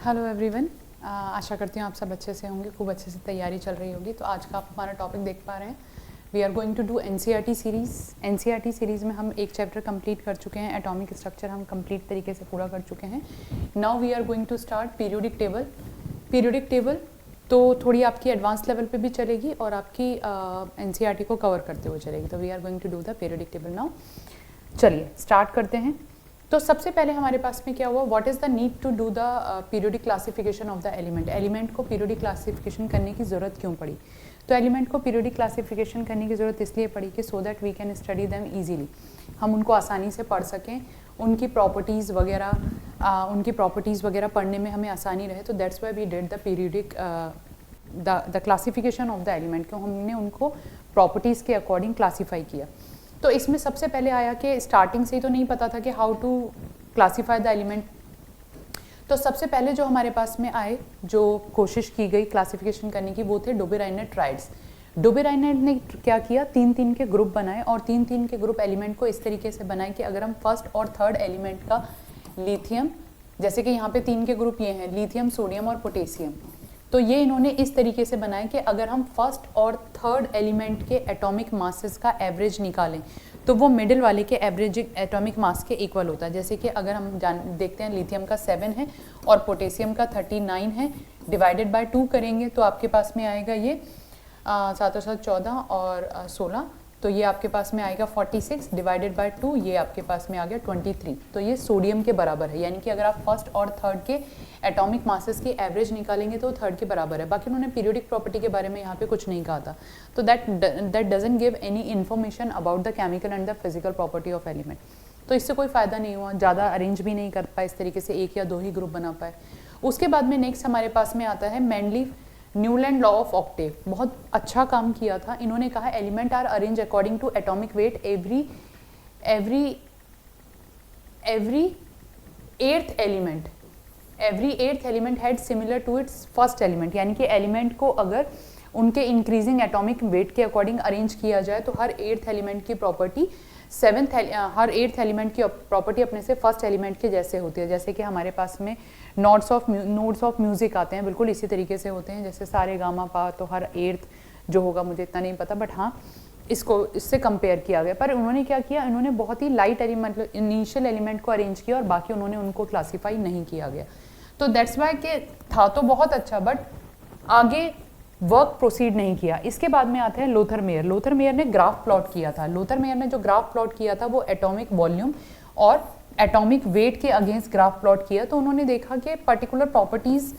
Hello everyone, आशा करती हूँ आप सब अच्छे से होंगे, खूब अच्छे से तैयारी चल रही होगी। तो आज का आप हमारा टॉपिक देख पा रहे हैं, we are going to do NCERT series. NCERT series में हम एक चैप्टर कंप्लीट कर चुके हैं, एटॉमिक स्ट्रक्चर हम कंप्लीट तरीके से पूरा कर चुके हैं। Now we are going to start periodic table. Periodic table तो थोड़ी आपकी एडवांस लेवल पे भी चलेगी और आपकी एनसीईआरटी को कवर करते हुए चलेगी। तो we are going to do the periodic table now. चलिए स्टार्ट करते हैं। तो सबसे पहले हमारे पास में क्या हुआ, what is the need to do the periodic classification of the element. Element को पीरियोडिक क्लासिफिकेशन करने की ज़रूरत क्यों पड़ी? तो एलिमेंट को पीरियोडिक क्लासिफिकेशन करने की ज़रूरत इसलिए पड़ी कि so that we can study them easily, हम उनको आसानी से पढ़ सकें, उनकी प्रॉपर्टीज़ वगैरह पढ़ने में हमें आसानी रहे। तो that's why we did the periodic the classification of the element, क्यों हमने उनको प्रॉपर्टीज़ के अकॉर्डिंग क्लासीफाई किया। तो इसमें सबसे पहले आया कि स्टार्टिंग से ही तो नहीं पता था कि how to classify the element. तो सबसे पहले जो हमारे पास में आए, जो कोशिश की गई क्लासिफिकेशन करने की, वो थे डोबेराइनर ट्राइड्स। डोबेराइनर ने क्या किया, 3-3 के ग्रुप बनाए और 3-3 के ग्रुप एलिमेंट को इस तरीके से बनाए कि अगर हम फर्स्ट और थर्ड एलिमेंट का लिथियम, जैसे कि यहाँ पे 3 के ग्रुप ये हैं, लिथियम, सोडियम और पोटेशियम, तो ये इन्होंने इस तरीके से बनाए कि अगर हम फर्स्ट और थर्ड एलिमेंट के एटॉमिक मासेस का एवरेज निकालें तो वो मिडिल वाले के एवरेज एटॉमिक मास के इक्वल होता है। जैसे कि अगर हम देखते हैं लिथियम का 7 है और पोटेशियम का 39 है, डिवाइडेड बाय 2 करेंगे तो आपके पास में आएगा ये 7 और 7 14 और 16, तो ये आपके पास में आएगा 46, डिवाइडेड बाय 2 ये आपके पास में आ गया 23। तो ये सोडियम के बराबर है, यानी कि अगर आप फर्स्ट और थर्ड के एटॉमिक मासेस की एवरेज निकालेंगे तो थर्ड के बराबर है। बाकी उन्होंने पीरियोडिक प्रॉपर्टी के बारे में यहाँ पे कुछ नहीं कहा था। तो that doesn't give any information about the chemical and the physical property of element. तो इससे कोई फ़ायदा नहीं हुआ, ज़्यादा अरेंज भी नहीं कर पाए इस तरीके से, 1 या 2 ही ग्रुप बना पाए। उसके बाद में नेक्स्ट हमारे पास में आता है Mendeleev Newland law of octave. बहुत अच्छा काम किया था इन्होंने। कहा element are arrange according to atomic weight every eighth element had similar to its first element, यानी कि एलिमेंट को अगर उनके इंक्रीजिंग एटॉमिक वेट के अकॉर्डिंग अरेंज किया जाए तो हर एट्थ एलिमेंट की प्रॉपर्टी हर एट्थ एलिमेंट की प्रॉपर्टी अपने से फर्स्ट एलिमेंट के जैसे होती है। जैसे कि हमारे पास में नोट्स ऑफ म्यूजिक आते हैं, बिल्कुल इसी तरीके से होते हैं, जैसे सारे गामा पा, तो हर एट्थ जो होगा मुझे इतना नहीं पता, बट हाँ इससे कंपेयर किया गया। पर उन्होंने क्या किया, इन्होंने बहुत ही लाइट एलिमेंट, इनिशियल एलिमेंट को अरेंज किया और बाकी उन्होंने उनको क्लासीफाई नहीं किया गया। तो दैट्स वाई के था तो बहुत अच्छा, बट आगे वर्क प्रोसीड नहीं किया। इसके बाद में आते हैं लोथर मेयर। लोथर मेयर ने ग्राफ प्लॉट किया था। लोथर मेयर ने जो ग्राफ प्लॉट किया था वो एटॉमिक वॉल्यूम और एटॉमिक वेट के अगेंस्ट ग्राफ प्लॉट किया। तो उन्होंने देखा कि particular properties,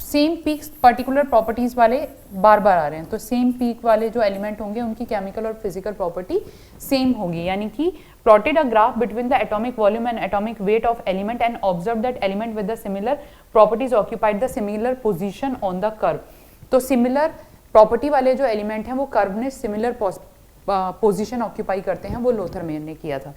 same peak particular properties वाले बार बार आ रहे हैं, तो सेम पीक वाले जो एलिमेंट होंगे उनकी केमिकल और फिजिकल प्रॉपर्टी सेम होगी। यानी कि plotted a graph between the atomic volume and atomic weight of element and observe that element with the similar properties occupied the similar position on the curve. तो similar property वाले जो element हैं वो curve में similar position occupy करते हैं, वो Lothar Meyer ने किया था।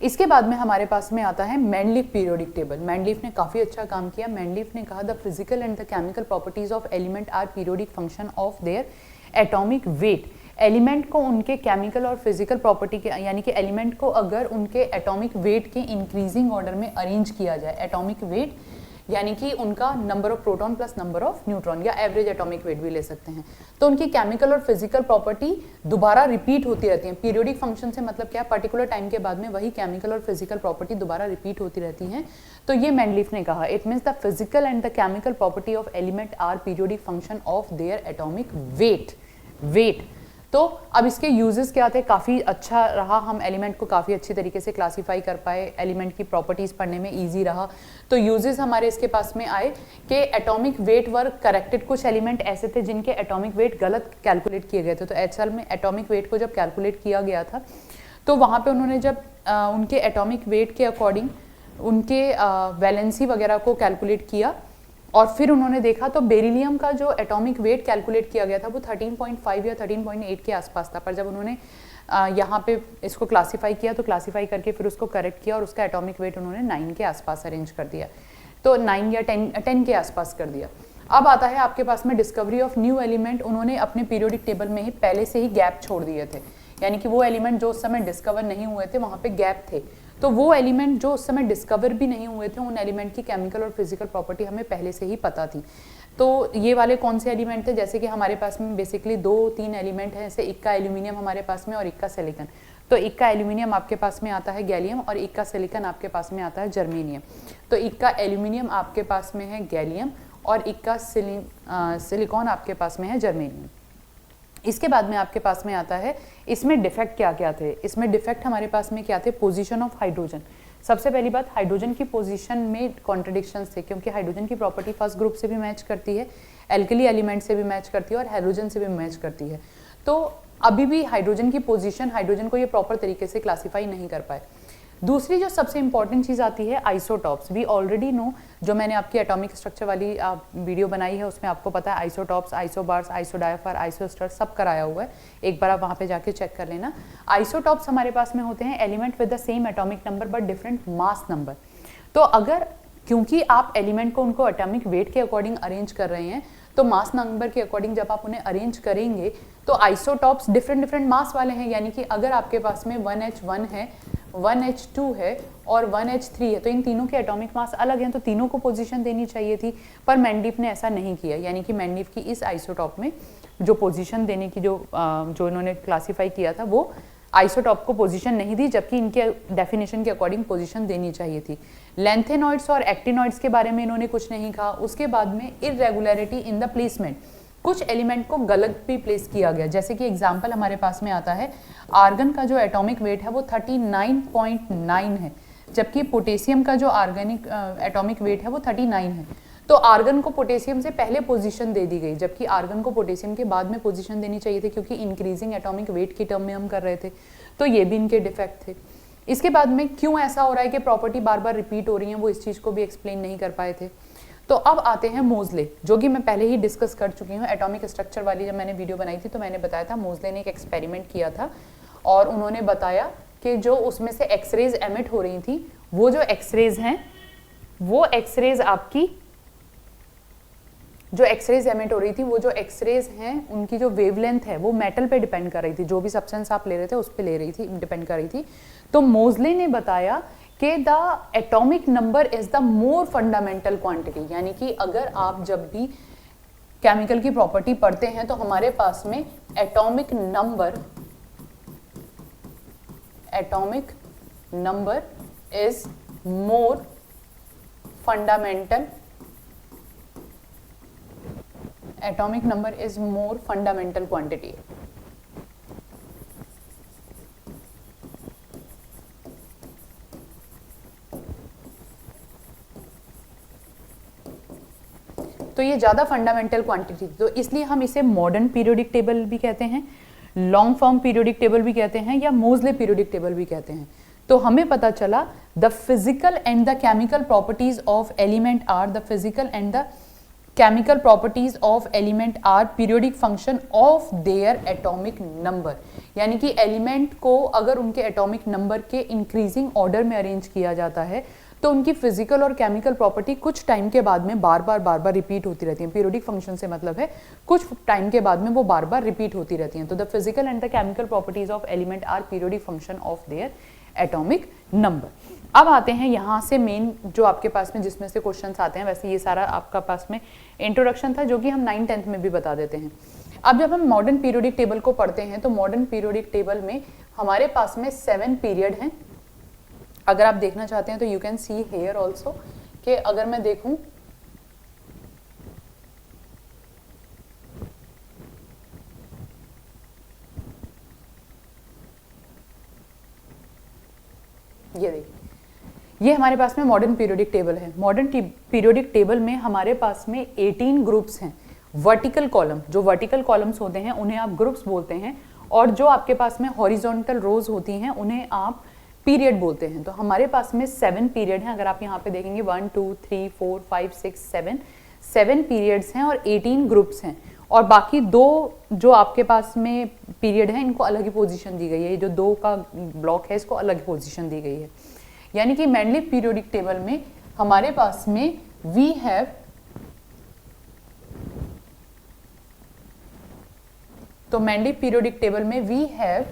इसके बाद में हमारे पास में आता है मेंडलीफ पीरियोडिक टेबल। मेंडलीफ ने काफ़ी अच्छा काम किया। मेंडलीफ ने कहा the physical and the chemical properties of element are periodic function of their atomic weight. Element को उनके केमिकल और फिजिकल प्रॉपर्टी के, यानी कि एलिमेंट को अगर उनके एटॉमिक वेट के इंक्रीजिंग ऑर्डर में अरेंज किया जाए, एटॉमिक वेट यानी कि उनका number of proton plus number of neutron, या एवरेज एटॉमिक वेट भी ले सकते हैं, तो उनकी केमिकल और फिजिकल प्रॉपर्टी दोबारा रिपीट होती रहती हैं। पीरियोडिक फंक्शन से मतलब क्या, पर्टिकुलर टाइम के बाद में वही केमिकल और फिजिकल प्रॉपर्टी दोबारा रिपीट होती रहती हैं। तो ये मेंडलीफ ने कहा it means the physical and the chemical property of element are periodic function of their atomic weight. तो अब इसके यूजेस क्या थे, काफ़ी अच्छा रहा, हम एलिमेंट को काफ़ी अच्छी तरीके से क्लासीफाई कर पाए, एलिमेंट की प्रॉपर्टीज़ पढ़ने में इजी रहा। तो यूजेस हमारे इसके पास में आए कि एटॉमिक वेट वर करेक्टेड। कुछ एलिमेंट ऐसे थे जिनके एटॉमिक वेट गलत कैलकुलेट किए गए थे, तो एक्चुअल में एटॉमिक वेट को जब कैलकुलेट किया गया था तो वहाँ पर उन्होंने जब उनके एटॉमिक वेट के अकॉर्डिंग उनके वैलेंसी वगैरह को कैलकुलेट किया और फिर उन्होंने देखा तो बेरिलियम का जो एटॉमिक वेट कैलकुलेट किया गया था वो 13.5 या 13.8 के आसपास था। पर जब उन्होंने यहाँ पे इसको क्लासीफाई किया तो क्लासीफाई करके फिर उसको करेक्ट किया और उसका एटॉमिक वेट उन्होंने 9 के आसपास अरेंज कर दिया, तो 9 या 10 के आसपास कर दिया। अब आता है आपके पास में डिस्कवरी ऑफ न्यू एलिमेंट। उन्होंने अपने पीरियोडिक टेबल में ही पहले से ही गैप छोड़ दिए थे यानी कि वो एलिमेंट जो उस समय डिस्कवर नहीं हुए थे, वहाँ पे गैप थे। तो वो एलिमेंट जो उस समय डिस्कवर भी नहीं हुए थे, उन एलिमेंट की केमिकल और फिजिकल प्रॉपर्टी हमें पहले से ही पता थी। तो ये वाले कौन से एलिमेंट थे, जैसे कि हमारे पास में बेसिकली 2-3 एलिमेंट हैं, जैसे इक्का एल्यूमिनियम हमारे पास में और इक्का सिलिकॉन। तो इक्का एल्यूमिनियम आपके पास में आता है गैलियम और इक्का सिलिकॉन आपके पास में आता है जर्मेनियम। तो इक्का एल्यूमिनियम आपके पास में है गैलियम और इक्का सिलिकॉन आपके पास में है जर्मेनियम। इसके बाद में आपके पास में आता है, इसमें डिफेक्ट क्या क्या थे। इसमें डिफेक्ट हमारे पास में क्या थे, पोजीशन ऑफ हाइड्रोजन। सबसे पहली बात, हाइड्रोजन की पोजीशन में कॉन्ट्रडिक्शंस थे, क्योंकि हाइड्रोजन की प्रॉपर्टी फर्स्ट ग्रुप से भी मैच करती है, एल्कली एलिमेंट से भी मैच करती है और हैलोजन से भी मैच करती है। तो अभी भी हाइड्रोजन की पोजीशन, हाइड्रोजन को ये प्रॉपर तरीके से क्लासीफाई नहीं कर पाए। दूसरी जो सबसे इंपॉर्टेंट चीज़ आती है आइसोटॉप्स। वी ऑलरेडी नो, जो मैंने आपकी एटॉमिक स्ट्रक्चर वाली वीडियो बनाई है उसमें आपको पता है आइसोटॉप्स, आइसोबार्स, आइसोडायफर, आइसोस्टर सब कराया हुआ है, एक बार आप वहाँ पे जाके चेक कर लेना। आइसोटॉप्स हमारे पास में होते हैं element with the same atomic number but different mass number. तो अगर, क्योंकि आप एलिमेंट को उनको एटॉमिक वेट के अकॉर्डिंग अरेंज कर रहे हैं, तो मास नंबर के अकॉर्डिंग जब आप उन्हें अरेंज करेंगे तो आइसोटॉप्स डिफरेंट डिफरेंट मास वाले हैं। यानी कि अगर आपके पास में 1H1 है, 1H2 है और 1H3 है, तो इन तीनों के एटॉमिक मास अलग हैं, तो तीनों को पोजीशन देनी चाहिए थी, पर मेंडिफ ने ऐसा नहीं किया। यानी कि मेंडिफ की इस आइसोटॉप में जो पोजीशन देने की जो इन्होंने क्लासीफाई किया था, वो आइसोटॉप को पोजीशन नहीं दी, जबकि इनके डेफिनेशन के अकॉर्डिंग पोजीशन देनी चाहिए थी। लेंथेनॉइड्स और एक्टिनॉइड्स के बारे में इन्होंने कुछ नहीं कहा। उसके बाद में इरेगुलरिटी इन द प्लेसमेंट, कुछ एलिमेंट को गलत भी प्लेस किया गया। जैसे कि एग्जांपल हमारे पास में आता है, आर्गन का जो एटॉमिक वेट है वो 39.9 है, जबकि पोटेशियम का जो ऑर्गेनिक एटॉमिक वेट है वो 39 है। तो आर्गन को पोटेशियम से पहले पोजीशन दे दी गई, जबकि आर्गन को पोटेशियम के बाद में पोजीशन देनी चाहिए थी, क्योंकि इंक्रीजिंग एटॉमिक वेट की टर्म में हम कर रहे थे। तो ये भी इनके डिफेक्ट थे। इसके बाद में क्यों ऐसा हो रहा है कि प्रॉपर्टी बार बार रिपीट हो रही है, वो इस चीज़ को भी एक्सप्लेन नहीं कर पाए थे। तो अब आते हैं मोजले, जो कि मैं पहले ही डिस्कस कर चुकी हूँ। एटॉमिक स्ट्रक्चर वाली जब मैंने वीडियो बनाई थी तो मैंने बताया था, मोजले ने एक एक्सपेरिमेंट किया था और उन्होंने बताया कि जो उसमें से एक्सरेज एमिट हो रही थी, वो जो एक्सरेज हैं, वो एक्सरेज आपकी जो एक्सरेज एमिट हो रही थी, वो जो एक्सरेज हैं उनकी जो वेवलेंथ है वो मेटल पे डिपेंड कर रही थी। जो भी सब्सटेंस आप ले रहे थे उस पे ले रही थी, डिपेंड कर रही थी। तो मोजले ने बताया कि the atomic number is the more fundamental quantity. यानी कि अगर आप जब भी केमिकल की प्रॉपर्टी पढ़ते हैं तो हमारे पास में atomic number is more fundamental, atomic number is more fundamental quantity. तो ये ज़्यादा फंडामेंटल क्वांटिटी, तो इसलिए हम इसे मॉडर्न पीरियोडिक टेबल भी कहते हैं, लॉन्ग फॉर्म पीरियोडिक टेबल भी कहते हैं, या मोजले पीरियोडिक टेबल भी कहते हैं। तो हमें पता चला the physical and the chemical properties of element are, the physical and the chemical properties of element are periodic function of their atomic number. यानी कि एलिमेंट को अगर उनके एटॉमिक नंबर के इंक्रीजिंग ऑर्डर में अरेंज किया जाता है तो उनकी फिजिकल और केमिकल प्रॉपर्टी कुछ टाइम के बाद में बार बार रिपीट होती रहती है। पीरियोडिक फंक्शन से मतलब है कुछ टाइम के बाद में वो बार बार रिपीट होती रहती हैं। तो the physical and the chemical properties of element are periodic function of their atomic number. अब आते हैं यहाँ से मेन जो आपके पास में जिसमें से क्वेश्चंस आते हैं। वैसे ये सारा आपका पास में इंट्रोडक्शन था जो कि हम 9th-10th में भी बता देते हैं। अब जब हम मॉडर्न पीरियोडिक टेबल को पढ़ते हैं तो मॉडर्न पीरियोडिक टेबल में हमारे पास में 7 पीरियड हैं। अगर आप देखना चाहते हैं तो you can see here also कि अगर मैं देखूं ये देखिए, ये हमारे पास में मॉडर्न पीरियोडिक टेबल है। मॉडर्न पीरियोडिक टेबल में हमारे पास में 18 ग्रुप्स हैं। वर्टिकल कॉलम, जो वर्टिकल कॉलम्स होते हैं उन्हें आप ग्रुप्स बोलते हैं, और जो आपके पास में हॉरिजॉन्टल रोज होती हैं उन्हें आप पीरियड बोलते हैं। तो हमारे पास में 7 पीरियड हैं। अगर आप यहाँ पे देखेंगे 1 2 3 4 5 6 7 पीरियड्स हैं और 18 ग्रुप्स हैं, और बाकी 2 जो आपके पास में पीरियड है इनको अलग ही पोजीशन दी गई है। ये जो 2 का ब्लॉक है इसको अलग पोजीशन दी गई है। यानी कि मेंडलीव पीरियोडिक टेबल में हमारे पास में वी हैव तो मेंडलीव पीरियोडिक टेबल में we have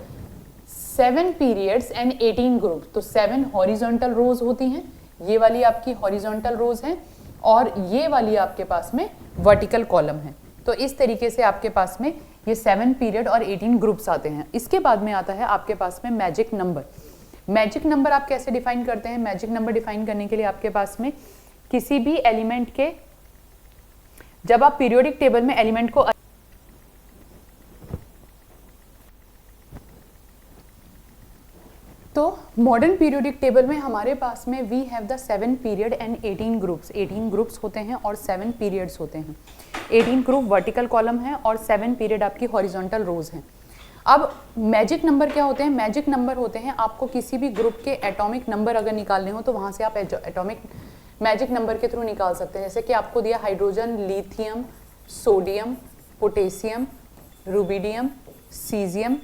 7 periods and 18 group. तो 7 हॉरिजॉन्टल रोज होती हैं, ये वाली आपकी हॉरिजॉन्टल रोज हैं और ये वाली आपके पास में वर्टिकल कॉलम है। तो इस तरीके से आपके पास में ये 7 पीरियड और 18 ग्रुप्स आते हैं। इसके बाद में आता है आपके पास में मैजिक नंबर। मैजिक नंबर आप कैसे डिफाइन करते हैं? मैजिक नंबर डिफाइन करने के लिए आपके पास में किसी भी एलिमेंट के, जब आप पीरियोडिक टेबल में एलिमेंट को, तो मॉडर्न पीरियोडिक टेबल में हमारे पास में we have the 7 period and 18 groups. 18 groups होते हैं और 7 पीरियड्स होते हैं। 18 ग्रुप वर्टिकल कॉलम है और 7 पीरियड आपकी हॉरिजॉन्टल रोज हैं। अब मैजिक नंबर क्या होते हैं? मैजिक नंबर होते हैं, आपको किसी भी ग्रुप के एटॉमिक नंबर अगर निकालने हो तो वहां से आप एटॉमिक मैजिक नंबर के थ्रू निकाल सकते हैं। जैसे कि आपको दिया hydrogen, lithium, sodium, potassium, rubidium, caesium,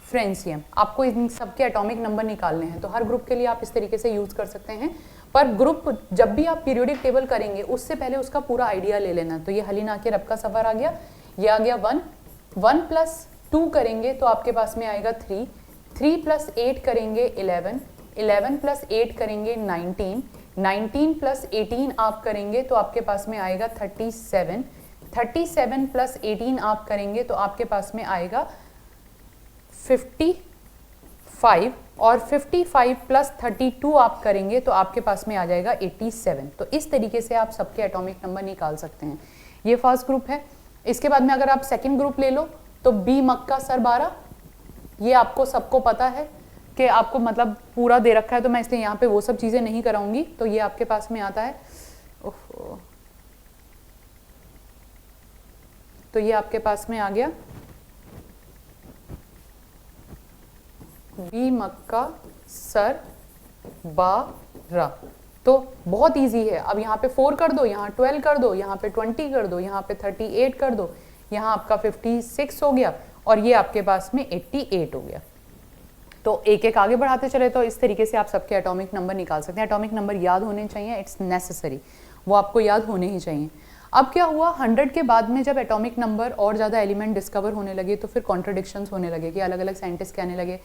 francium, आपको इन सबके एटॉमिक नंबर निकालने हैं। तो हर ग्रुप के लिए आप इस तरीके से यूज कर सकते हैं। पर ग्रुप जब भी आप पीरियोडिक टेबल करेंगे उससे पहले उसका पूरा आइडिया ले लेना। तो ये हलीना के रब का सफर आ गया, ये आ गया 1, 1 + 2 करेंगे तो आपके पास में आएगा 3, 3 + 8 करेंगे 11, 11 + 8 करेंगे 19, 19 + 18 आप करेंगे तो आपके पास में आएगा 37, 37 + 18 आप करेंगे तो आपके पास में आएगा 55 और 55 + 32 आप करेंगे तो आपके पास में आ जाएगा 87। तो इस तरीके से आप सबके एटॉमिक नंबर निकाल सकते हैं। ये फर्स्ट ग्रुप है। इसके बाद में अगर आप सेकंड ग्रुप ले लो तो बी मक्का सर 12, ये आपको सबको पता है कि आपको मतलब पूरा दे रखा है, तो मैं इसलिए यहाँ पे वो सब चीज़ें नहीं कराऊंगी। तो ये आपके पास में आता है, तो ये आपके पास में आ गया बी मक्का सर 12। तो बहुत इजी है। अब यहाँ पे 4 कर दो, यहाँ 12 कर दो, यहाँ पे 20 कर दो, यहाँ पे 38 कर दो, यहाँ आपका 56 हो गया और ये आपके पास में 88 हो गया। तो एक एक आगे बढ़ाते चले तो इस तरीके से आप सबके एटॉमिक नंबर निकाल सकते हैं। एटॉमिक नंबर याद होने चाहिए, इट्स नेसेसरी, वो आपको याद होने ही चाहिए। अब क्या हुआ, 100 के बाद में जब एटॉमिक नंबर और ज़्यादा एलिमेंट डिस्कवर होने लगे तो फिर कॉन्ट्रडिक्शंस होने लगे कि अलग अलग साइंटिस्ट कहने लगे,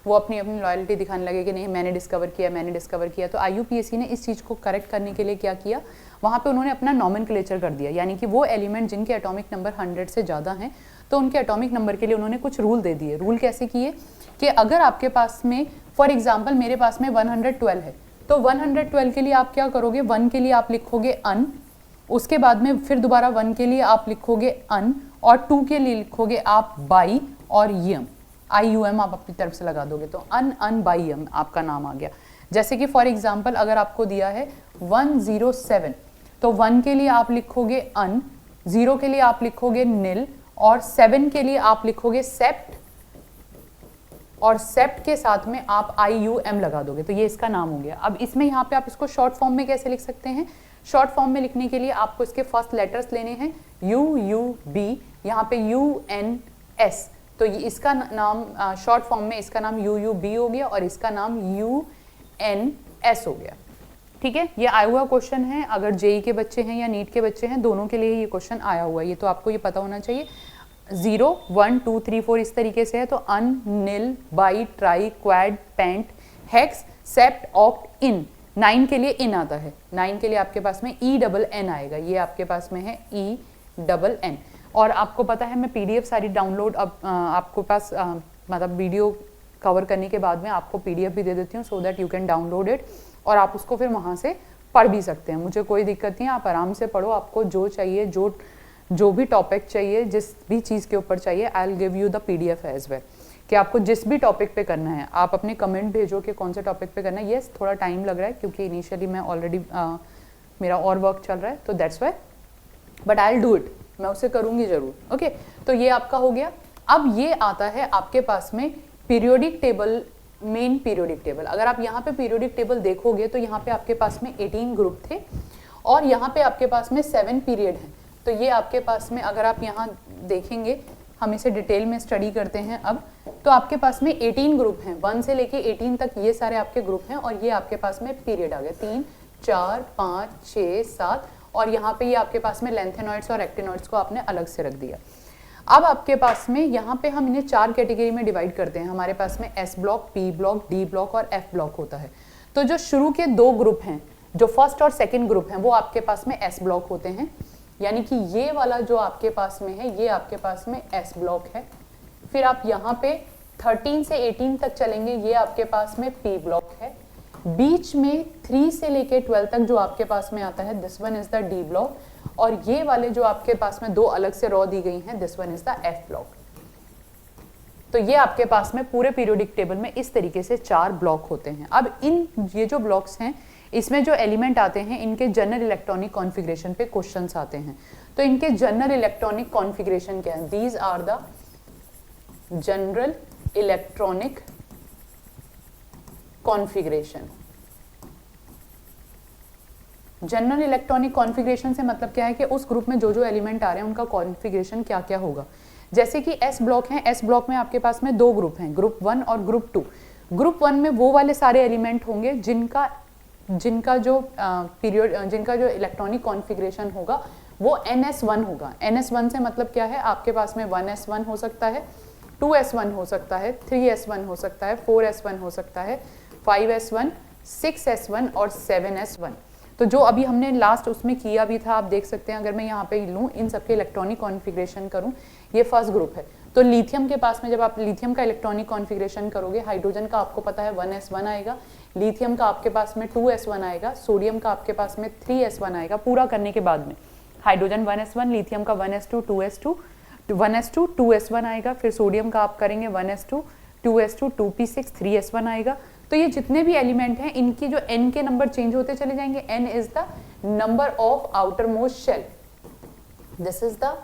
वो अपनी अपनी लॉयल्टी दिखाने लगे कि नहीं मैंने डिस्कवर किया, मैंने डिस्कवर किया। तो IUPAC ने इस चीज़ को करेक्ट करने के लिए क्या किया, वहाँ पे उन्होंने अपना नॉमेनक्लेचर कर दिया, यानी कि वो एलिमेंट जिनके एटॉमिक नंबर 100 से ज़्यादा हैं तो उनके एटॉमिक नंबर के लिए उन्होंने कुछ रूल दे दिए। रूल कैसे किए कि अगर आपके पास में फॉर एग्जाम्पल मेरे पास में 112 है तो 112 के लिए आप क्या करोगे, 1 के लिए आप लिखोगे अन, उसके बाद में फिर दोबारा 1 के लिए आप लिखोगे अन और 2 के लिए लिखोगे आप बाई और यम, IUM आप अपनी तरफ से लगा दोगे तो अन बाई यम आपका नाम आ गया। जैसे कि फॉर एग्जाम्पल अगर आपको दिया है 107 तो 1 के लिए आप लिखोगे अन, 0 के लिए आप लिखोगे नील और 7 के लिए आप लिखोगे सेप्ट और सेप्ट के साथ में आप IUM लगा दोगे तो ये इसका नाम हो गया। अब इसमें यहाँ पे आप इसको शॉर्ट फॉर्म में कैसे लिख सकते हैं, शॉर्ट फॉर्म में लिखने के लिए आपको इसके फर्स्ट लेटर्स लेने हैं UUB, यहाँ पे UNS, तो ये इसका नाम शॉर्ट फॉर्म में इसका नाम UUB हो गया और इसका नाम UNS हो गया। ठीक है, ये आया हुआ क्वेश्चन है, अगर जेई के बच्चे हैं या नीट के बच्चे हैं दोनों के लिए ये क्वेश्चन आया हुआ है, ये तो आपको ये पता होना चाहिए। 0 1 2 3 4 इस तरीके से है तो un, nil, bi, tri, quad, pent, hex, sept, oct, enn. 9 के लिए इन आता है, 9 के लिए आपके पास में ENN आएगा, ये आपके पास में है ENN। और आपको पता है मैं PDF सारी डाउनलोड अब आपको पास मतलब वीडियो कवर करने के बाद में आपको PDF भी दे देती हूँ so that you can download it और आप उसको फिर वहाँ से पढ़ भी सकते हैं। मुझे कोई दिक्कत नहीं है, आप आराम से पढ़ो, आपको जो चाहिए, जो भी टॉपिक चाहिए, जिस भी चीज़ के ऊपर चाहिए, I will give you the PDF as well, कि आपको जिस भी टॉपिक पे करना है आप अपने कमेंट भेजो कि कौन से टॉपिक पे करना है। येस थोड़ा टाइम लग रहा है क्योंकि इनिशियली मैं ऑलरेडी मेरा और वर्क चल रहा है तो that's Y, but I will do it, मैं उसे करूँगी ज़रूर। ओके, तो ये आपका हो गया। अब ये आता है आपके पास में periodic table, main periodic table. अगर आप यहाँ पे पीरियोडिक टेबल देखोगे तो यहाँ पे आपके पास में 18 ग्रुप थे और यहाँ पे आपके पास में 7 पीरियड हैं। तो ये आपके पास में अगर आप यहाँ देखेंगे, हम इसे डिटेल में स्टडी करते हैं अब, तो आपके पास में 18 ग्रुप हैं, 1 से लेके 18 तक ये सारे आपके ग्रुप हैं और ये आपके पास में पीरियड आ गए 3 4 5 6 7 और यहाँ पे ये आपके पास में लेंथेनॉइड्स और एक्टिनॉइड्स को आपने अलग से रख दिया। अब आपके पास में यहाँ पे हम इन्हें 4 कैटेगरी में डिवाइड करते हैं। हमारे पास में S block, P block, D block और एफ ब्लॉक होता है। तो जो शुरू के 2 ग्रुप हैं, जो फर्स्ट और सेकंड ग्रुप हैं, वो आपके पास में एस ब्लॉक होते हैं, यानी कि ये वाला जो आपके पास में है ये आपके पास में एस ब्लॉक है। फिर आप यहाँ पे 13 से 18 तक चलेंगे, ये आपके पास में पी ब्लॉक है। बीच में 3 से लेके 12 तक जो आपके पास में आता है, this one is the D block. और ये वाले जो आपके पास में 2 अलग से रॉ दी गई हैं, this one is the F block. तो ये आपके पास में पूरे पीरियोडिक टेबल में इस तरीके से 4 ब्लॉक होते हैं। अब ये जो ब्लॉक्स हैं, इसमें जो एलिमेंट आते हैं, इनके जनरल इलेक्ट्रॉनिक कॉन्फ़िगरेशन पे क्वेश्चंस आते हैं। तो इनके जनरल इलेक्ट्रॉनिक कॉन्फ़िगरेशन क्या है? These are the general electronic configuration. General electronic configuration से मतलब क्या है कि उस ग्रुप में जो जो एलिमेंट आ रहे हैं उनका कॉन्फ़िगरेशन क्या क्या होगा। जैसे कि एस ब्लॉक है, एस ब्लॉक में आपके पास में 2 ग्रुप हैं, ग्रुप 1 और ग्रुप 2। ग्रुप 1 में वो वाले सारे एलिमेंट होंगे जिनका जो इलेक्ट्रॉनिक कॉन्फ़िगरेशन होगा वो NS1 होगा। NS1 से मतलब क्या है? आपके पास में 1S1 हो सकता है, 2S1 हो सकता है, 3S1 हो सकता है, 4S1 हो सकता है, 5S1, 6S1 और 7S1। तो जो अभी हमने लास्ट उसमें किया भी था, आप देख सकते हैं। अगर मैं यहाँ पे लूँ, इन सबके इलेक्ट्रॉनिक कॉन्फ़िगरेशन करूँ, ये फर्स्ट ग्रुप है। तो लिथियम के पास में जब आप लिथियम का इलेक्ट्रॉनिक कॉन्फ़िगरेशन करोगे, हाइड्रोजन का आपको पता है 1S1 आएगा, लिथियम का आपके पास में 2S1 आएगा, सोडियम का आपके पास में 3S1 आएगा। पूरा करने के बाद में हाइड्रोजन 1S1, लिथियम का 1S2, 2S2, 1S2, 2S1 आएगा। फिर सोडियम का आप करेंगे 1S2, 2S2, 2p6, 3S1 आएगा। तो ये जितने भी एलिमेंट हैं, इनकी जो n के नंबर चेंज होते चले जाएंगे। n is the number of outer most shell, this is the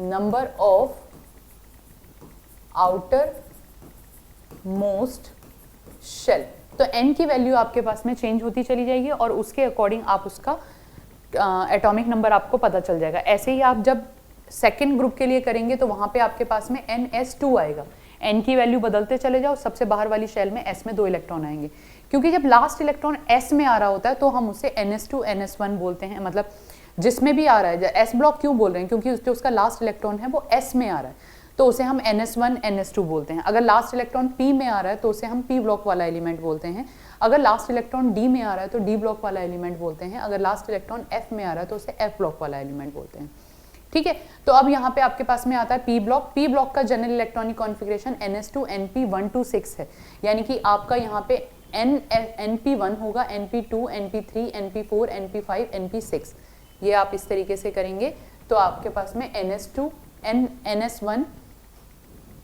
number of outer most shell. तो n की वैल्यू आपके पास में चेंज होती चली जाएगी और उसके अकॉर्डिंग आप उसका एटॉमिक नंबर आपको पता चल जाएगा। ऐसे ही आप जब सेकेंड ग्रुप के लिए करेंगे तो वहां पे आपके पास में NS2 आएगा। n की वैल्यू बदलते चले जाओ, सबसे बाहर वाली शेल में s में 2 इलेक्ट्रॉन आएंगे, क्योंकि जब लास्ट इलेक्ट्रॉन s में आ रहा होता है तो हम उसे NS2 NS1 बोलते हैं। मतलब जिसमें भी आ रहा है, s ब्लॉक क्यों बोल रहे हैं? क्योंकि जो उसका लास्ट इलेक्ट्रॉन है वो s में आ रहा है, तो उसे हम NS1 NS2 बोलते हैं। अगर लास्ट इलेक्ट्रॉन p में आ रहा है तो उसे हम p ब्लॉक वाला एलिमेंट बोलते हैं। अगर लास्ट इलेक्ट्रॉन d में आ रहा है तो d ब्लॉक वाला एलिमेंट बोलते हैं। अगर लास्ट इलेक्ट्रॉन f में आ रहा है तो उसे f ब्लॉक वाला एलिमेंट बोलते हैं। ठीक है, तो अब यहाँ पे आपके पास में आता है p ब्लॉक। p ब्लॉक का general electronic configuration NS2 NP126 है, यानी कि आपका यहाँ पे NP1 होगा, NP2, NP3, NP4, NP5, NP6। ये आप इस तरीके से करेंगे तो आपके पास में NS2, NS1,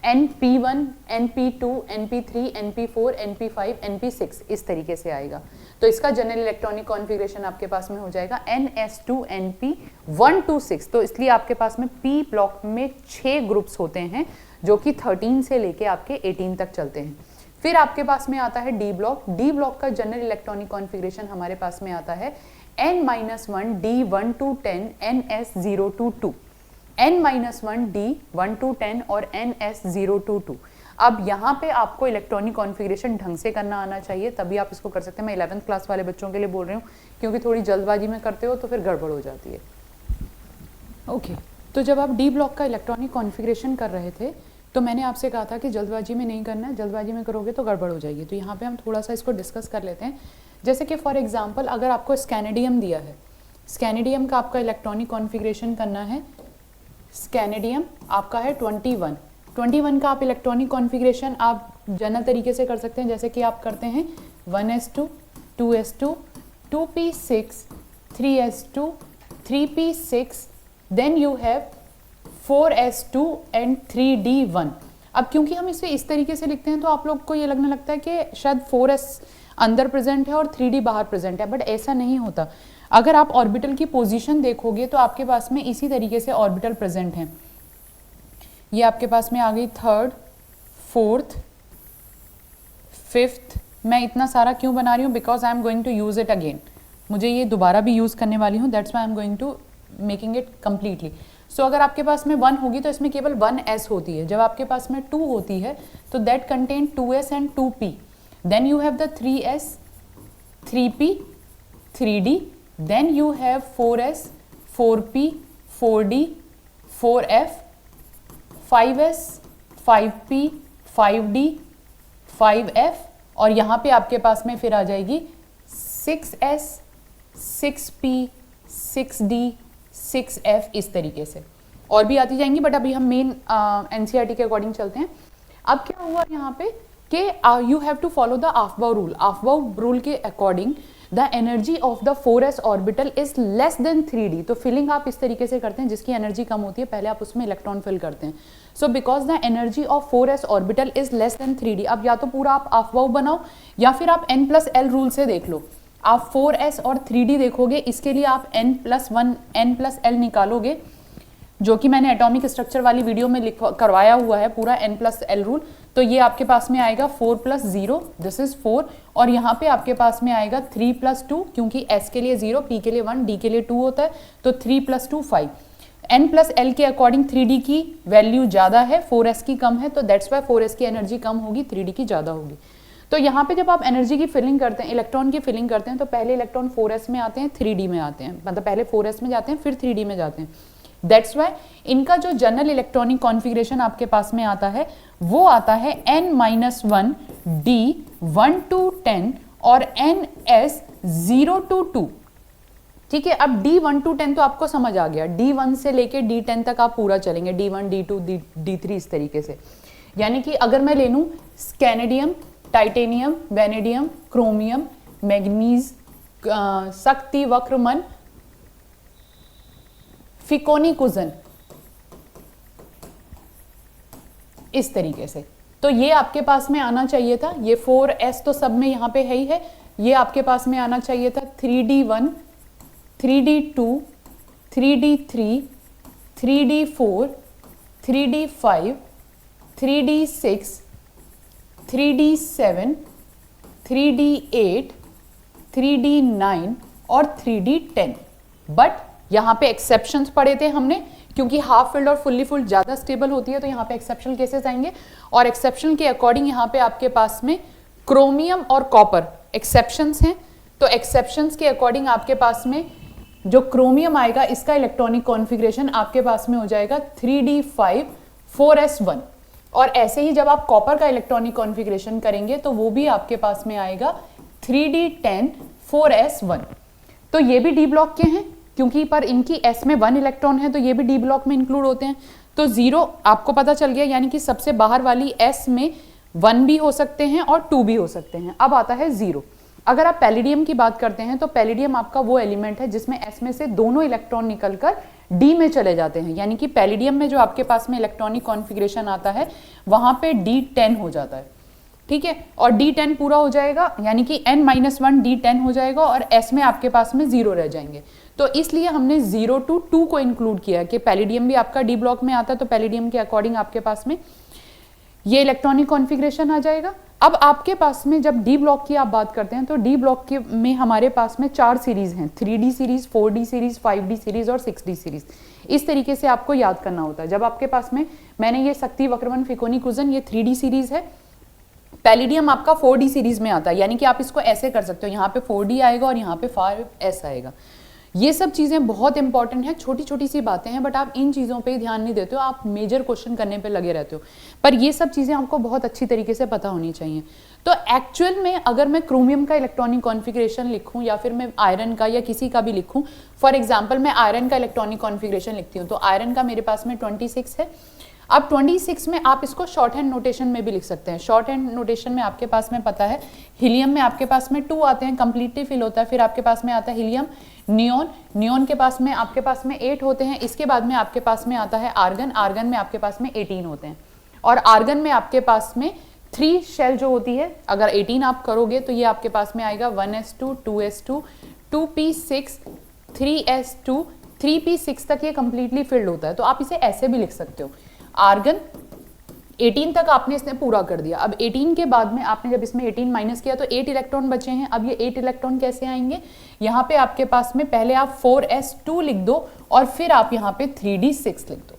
NP1, NP2, NP3, NP4, NP5, NP6 इस तरीके से आएगा। तो इसका जनरल इलेक्ट्रॉनिक कॉन्फ़िगरेशन आपके पास में हो जाएगा NS2 NP126। तो इसलिए आपके पास में P ब्लॉक में 6 ग्रुप्स होते हैं जो कि 13 से लेके आपके 18 तक चलते हैं। फिर आपके पास में आता है D ब्लॉक। D ब्लॉक का जनरल इलेक्ट्रॉनिक कॉन्फ़िगरेशन हमारे पास में आता है N-1 D1 to 10 NS0 to 2, N-1 D1 to 10 और NS0 to 2। अब यहाँ पे आपको इलेक्ट्रॉनिक कॉन्फ़िगरेशन ढंग से करना आना चाहिए, तभी आप इसको कर सकते हैं। मैं 11th क्लास वाले बच्चों के लिए बोल रही हूँ, क्योंकि थोड़ी जल्दबाजी में करते हो तो फिर गड़बड़ हो जाती है। ओके, तो जब आप डी ब्लॉक का इलेक्ट्रॉनिक कॉन्फ़िगरेशन कर रहे थे तो मैंने आपसे कहा था कि जल्दबाजी में नहीं करना है, जल्दबाजी में करोगे तो गड़बड़ हो जाएगी। तो यहाँ पे हम थोड़ा सा इसको डिस्कस कर लेते हैं। जैसे कि फॉर एग्जांपल अगर आपको स्कैनेडियम दिया है, स्कैनेडियम का आपका इलेक्ट्रॉनिक कॉन्फ़िगरेशन करना है। स्कैनेडियम आपका है 21 का आप इलेक्ट्रॉनिक कॉन्फ़िगरेशन आप जनरल तरीके से कर सकते हैं, जैसे कि आप करते हैं 1s2, 2s2, 2p6, 3s2, 3p6, then you have 4s2 and 3d1। अब क्योंकि हम इसे इस तरीके से लिखते हैं तो आप लोग को ये लगने लगता है कि शायद 4s अंदर प्रेजेंट है और 3d बाहर प्रेजेंट है, बट ऐसा नहीं होता। अगर आप ऑर्बिटल की पोजीशन देखोगे तो आपके पास में इसी तरीके से ऑर्बिटल प्रेजेंट हैं। ये आपके पास में आ गई 3rd, 4th, 5th। मैं इतना सारा क्यों बना रही हूँ? Because I am going to use it again, मुझे ये दोबारा भी यूज करने वाली हूँ, that's why I am going to making it completely. So अगर आपके पास में 1 होगी तो इसमें केवल 1s होती है। जब आपके पास में 2 होती है तो that contain 2s and 2p, then you have the 3s, 3p, 3d, then you have 4s, 4p, 4d, 4f, 5s, 5p, 5d, 5f और यहाँ पे आपके पास में फिर आ जाएगी 6s, 6p, 6d, 6f, इस तरीके से और भी आती जाएंगी, बट अभी हम मेन एनसीईआरटी के अकॉर्डिंग चलते हैं। अब क्या हुआ यहाँ पे कि you have to follow the aufbau rule. Aufbau rule के according the energy of the 4s orbital is less than 3d। तो फिलिंग आप इस तरीके से करते हैं, जिसकी एनर्जी कम होती है पहले आप उसमें इलेक्ट्रॉन फिल करते हैं। So because the energy of 4s orbital is less than 3d। अब या तो पूरा आप आफ्बाउ बनाओ या फिर आप n+l रूल से देख लो। आप 4s और 3d देखोगे, इसके लिए आप n+1 n+l निकालोगे, जो कि मैंने एटॉमिक स्ट्रक्चर वाली वीडियो में करवाया हुआ है पूरा n+l रूल। तो ये आपके पास में आएगा 4 + 0, दिस इज 4, और यहाँ पे आपके पास में आएगा 3 + 2, क्योंकि s के लिए 0, p के लिए 1, d के लिए 2 होता है, तो 3 + 2 5। n+l के अकॉर्डिंग 3d की वैल्यू ज़्यादा है, 4s की कम है, तो दैट्स वाई 4s की एनर्जी कम होगी, 3d की ज़्यादा होगी। तो यहाँ पे जब आप एनर्जी की फिलिंग करते हैं, इलेक्ट्रॉन की फिलिंग करते हैं, तो पहले इलेक्ट्रॉन 4s में आते हैं, 3d में आते हैं, मतलब पहले 4s में जाते हैं फिर 3d में जाते हैं। दैट्स वाई इनका जो जनरल इलेक्ट्रॉनिक कॉन्फ़िगरेशन आपके पास में आता है वो आता है n-1 d 1 to 10 और ns 0 to 2। ठीक है, अब d1 to 10 तो आपको समझ आ गया, d1 से लेके d10 तक आप पूरा चलेंगे, d1 d2 d3 इस तरीके से। यानी कि अगर मैं ले लूँ स्कैनेडियम, टाइटेनियम, वेनेडियम, क्रोमियम, मैग्नीज, शक्ति, वक्रमन, फिकोनिकुजन, इस तरीके से, तो ये आपके पास में आना चाहिए था। ये 4s तो सब में यहाँ पे है ही है, ये आपके पास में आना चाहिए था 3d1, 3d2, 3d3, 3d4, 3d5, 3d6, 3d7, 3d8, 3d9 और 3d10। बट यहाँ पे एक्सेप्शंस पढ़े थे हमने, क्योंकि हाफ फिल्ड और फुल्ली फिल्ड ज़्यादा स्टेबल होती है, तो यहाँ पे एक्सेप्शनल केसेस आएंगे, और एक्सेप्शन के अकॉर्डिंग यहाँ पे आपके पास में क्रोमियम और कॉपर एक्सेप्शंस हैं। तो एक्सेप्शंस के अकॉर्डिंग आपके पास में जो क्रोमियम आएगा, इसका इलेक्ट्रॉनिक कॉन्फ़िगरेशन आपके पास में हो जाएगा 3d5 4s1, और ऐसे ही जब आप कॉपर का इलेक्ट्रॉनिक कॉन्फ़िगरेशन करेंगे तो वो भी आपके पास में आएगा 3d10 4s1। तो ये भी डी ब्लॉक के हैं, क्योंकि पर इनकी s में 1 इलेक्ट्रॉन है, तो ये भी डी ब्लॉक में इंक्लूड होते हैं। तो 0 आपको पता चल गया, यानी कि सबसे बाहर वाली s में 1 भी हो सकते हैं और 2 भी हो सकते हैं। अब आता है 0। अगर आप पैलिडियम की बात करते हैं तो पैलिडियम आपका वो एलिमेंट है जिसमें s में से दोनों इलेक्ट्रॉन निकलकर d में चले जाते हैं, यानी कि पैलिडियम में जो आपके पास में इलेक्ट्रॉनिक कॉन्फ़िगरेशन आता है वहां पे d10 हो जाता है। ठीक है, और d10 पूरा हो जाएगा, यानी कि n-1 d10 हो जाएगा और s में आपके पास में 0 रह जाएंगे। तो इसलिए हमने 0 to 2 को इंक्लूड किया कि पैलिडियम भी आपका डी ब्लॉक में आता है, तो पैलिडियम के अकॉर्डिंग आपके पास में ये इलेक्ट्रॉनिक कॉन्फ़िगरेशन आ जाएगा। अब आपके पास में जब डी ब्लॉक की आप बात करते हैं तो डी ब्लॉक के में हमारे पास में 4 सीरीज हैं, 3D series, 4D series, 5D series और 6D सीरीज। इस तरीके से आपको याद करना होता है। जब आपके पास में मैंने ये शक्ति, वक्रमन, फिकोनिकुजन, ये 3D सीरीज है, पैलिडियम आपका 4D सीरीज में आता है, यानी कि आप इसको ऐसे कर सकते हो, यहाँ पे 4D आएगा और यहाँ पे 5S आएगा। ये सब चीज़ें बहुत इंपॉर्टेंट हैं, छोटी छोटी सी बातें हैं, बट आप इन चीज़ों पे ध्यान नहीं देते हो, आप मेजर क्वेश्चन करने पे लगे रहते हो, पर ये सब चीज़ें आपको बहुत अच्छी तरीके से पता होनी चाहिए। तो एक्चुअल में अगर मैं क्रोमियम का इलेक्ट्रॉनिक कॉन्फ़िगरेशन लिखूं या फिर मैं आयरन का या किसी का भी लिखूं, फॉर एग्जाम्पल मैं आयरन का इलेक्ट्रॉनिक कॉन्फ़िगरेशन लिखती हूँ, तो आयरन का मेरे पास में 26 है। अब 26 में आप इसको शॉर्ट हैंड नोटेशन में भी लिख सकते हैं। शॉर्ट हैंड नोटेशन में आपके पास में पता है, हीलियम में आपके पास में 2 आते हैं, कंप्लीटली फिल होता है, फिर आपके पास में आता है हीलियम, नियोन, नियोन के पास में आपके पास में 8 होते हैं, इसके बाद में आपके पास में आता है आर्गन, आर्गन में आपके पास में 18 होते हैं, और आर्गन में आपके पास में 3 शेल जो होती है, अगर 18 आप करोगे तो ये आपके पास में आएगा 1s2, 2s2, 2p6, 3s2, 3p6 तक ये कंप्लीटली फिल्ड होता है। तो आप इसे ऐसे भी लिख सकते हो, आर्गन 18 तक आपने इसने पूरा कर दिया। अब 18 के बाद में आपने जब इसमें 18 माइनस किया तो 8 इलेक्ट्रॉन बचे हैं। अब ये 8 इलेक्ट्रॉन कैसे आएंगे, यहाँ पे आपके पास में पहले आप 4s2 लिख दो और फिर आप यहाँ पे 3d6 लिख दो।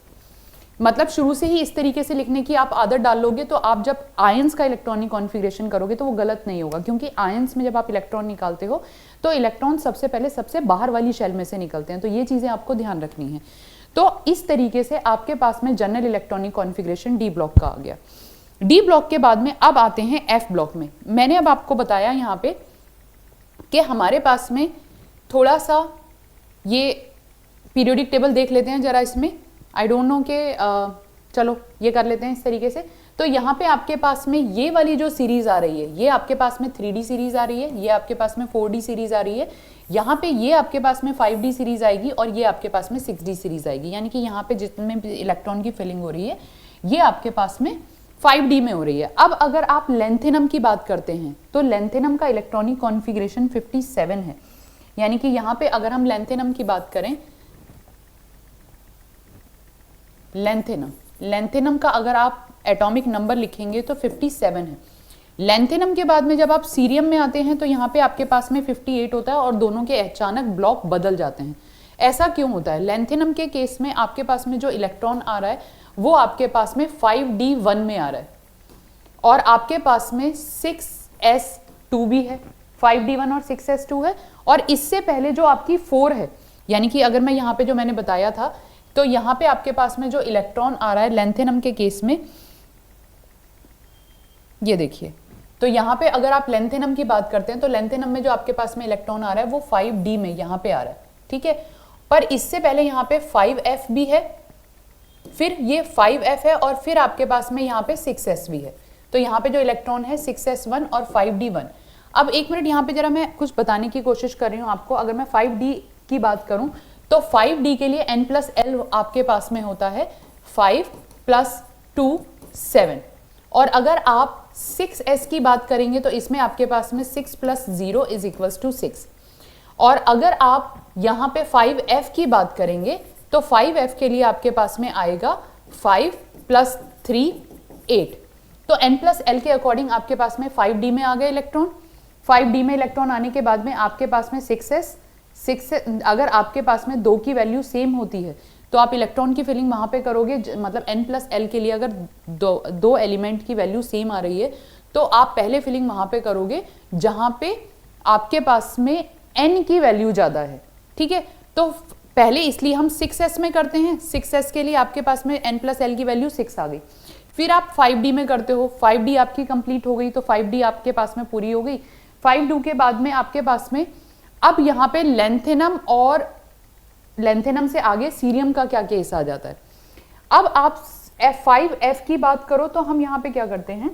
मतलब शुरू से ही इस तरीके से लिखने की आप आदत डाल लोगे तो आप जब आयंस का इलेक्ट्रॉनिक कॉन्फ़िगरेशन करोगे तो वो गलत नहीं होगा, क्योंकि आयंस में जब आप इलेक्ट्रॉन निकालते हो तो इलेक्ट्रॉन सबसे पहले सबसे बाहर वाली शेल में से निकलते हैं, तो ये चीज़ें आपको ध्यान रखनी है। तो इस तरीके से आपके पास में general electronic configuration D block का आ गया। डी ब्लॉक के बाद में अब आते हैं एफ ब्लॉक में। मैंने अब आपको बताया यहाँ पे कि हमारे पास में थोड़ा सा ये पीरियोडिक टेबल देख लेते हैं जरा इसमें। आई डोंट नो कि चलो ये कर लेते हैं इस तरीके से। तो यहाँ पे आपके पास में ये वाली जो सीरीज आ रही है, ये आपके पास में 3D सीरीज आ रही है, ये आपके पास में 4D सीरीज आ रही है, यहाँ पे ये आपके पास में 5D सीरीज आएगी और ये आपके पास में 6D सीरीज आएगी। यानी कि यहाँ पे जितने भी इलेक्ट्रॉन की फिलिंग हो रही है ये आपके पास में 5D में हो रही है। अब अगर आप लेंथेनम की बात करते हैं तो लेंथेनम का इलेक्ट्रॉनिक कॉन्फ़िगरेशन 57 है। यानी कि यहाँ पे अगर हम लेंथेनम की बात करें, लेंथेनम का अगर आप एटॉमिक नंबर लिखेंगे तो 57 है। लेंथेनम के बाद में जब आप सीरियम में आते हैं तो यहाँ पे आपके पास में 58 होता है और दोनों के अचानक ब्लॉक बदल जाते हैं। ऐसा क्यों होता है? लेंथेनम के केस में आपके पास में जो इलेक्ट्रॉन आ रहा है वो आपके पास में 5D1 में आ रहा है और आपके पास में 6s2 भी है। 5D1 और 6s2 है और इससे पहले जो आपकी 4 है, यानी कि अगर मैं यहाँ पे जो मैंने बताया था तो यहाँ पे आपके पास में जो इलेक्ट्रॉन आ रहा है लेंथेनम के केस में, ये देखिए, तो यहाँ पे अगर आप लेंथेनम की बात करते हैं तो लेंथेनम में जो आपके पास में इलेक्ट्रॉन आ रहा है वो 5D में यहाँ पे आ रहा है, ठीक है। पर इससे पहले यहाँ पे 5f भी है, फिर ये 5f है और फिर आपके पास में यहाँ पे 6s भी है। तो यहाँ पे जो इलेक्ट्रॉन है 6s1 और 5D1। अब एक मिनट यहाँ पे जरा मैं कुछ बताने की कोशिश कर रही हूँ आपको। अगर मैं 5D की बात करूँ तो 5D के लिए n+l आपके पास में होता है 5 + 2 7। और अगर आप 6s की बात करेंगे तो इसमें आपके पास में 6 + 0 = 6। और अगर आप यहाँ पे 5f की बात करेंगे तो 5f के लिए आपके पास में आएगा 5 + 3 8। तो n+l के अकॉर्डिंग आपके पास में 5D में आ गए इलेक्ट्रॉन। 5D में इलेक्ट्रॉन आने के बाद में आपके पास में 6s, अगर आपके पास में 2 की वैल्यू सेम होती है तो आप इलेक्ट्रॉन की फिलिंग वहां पे करोगे, मतलब n+l के लिए अगर दो एलिमेंट की वैल्यू सेम आ रही है तो आप पहले फिलिंग वहां पे करोगे जहां पे आपके पास में n की वैल्यू ज्यादा है, ठीक है। तो पहले इसलिए हम 6s में करते हैं। 6s के लिए आपके पास में n+l की वैल्यू 6 आ गई। फिर आप 5D में करते हो, 5D आपकी कंप्लीट हो गई तो 5D आपके पास में पूरी हो गई। 5D के बाद में आपके पास में अब यहाँ पे लेंथेनम और लेंथेनम से आगे सीरियम का क्या केस आ जाता है। अब आप F5F की बात करो तो हम यहाँ पे क्या करते हैं,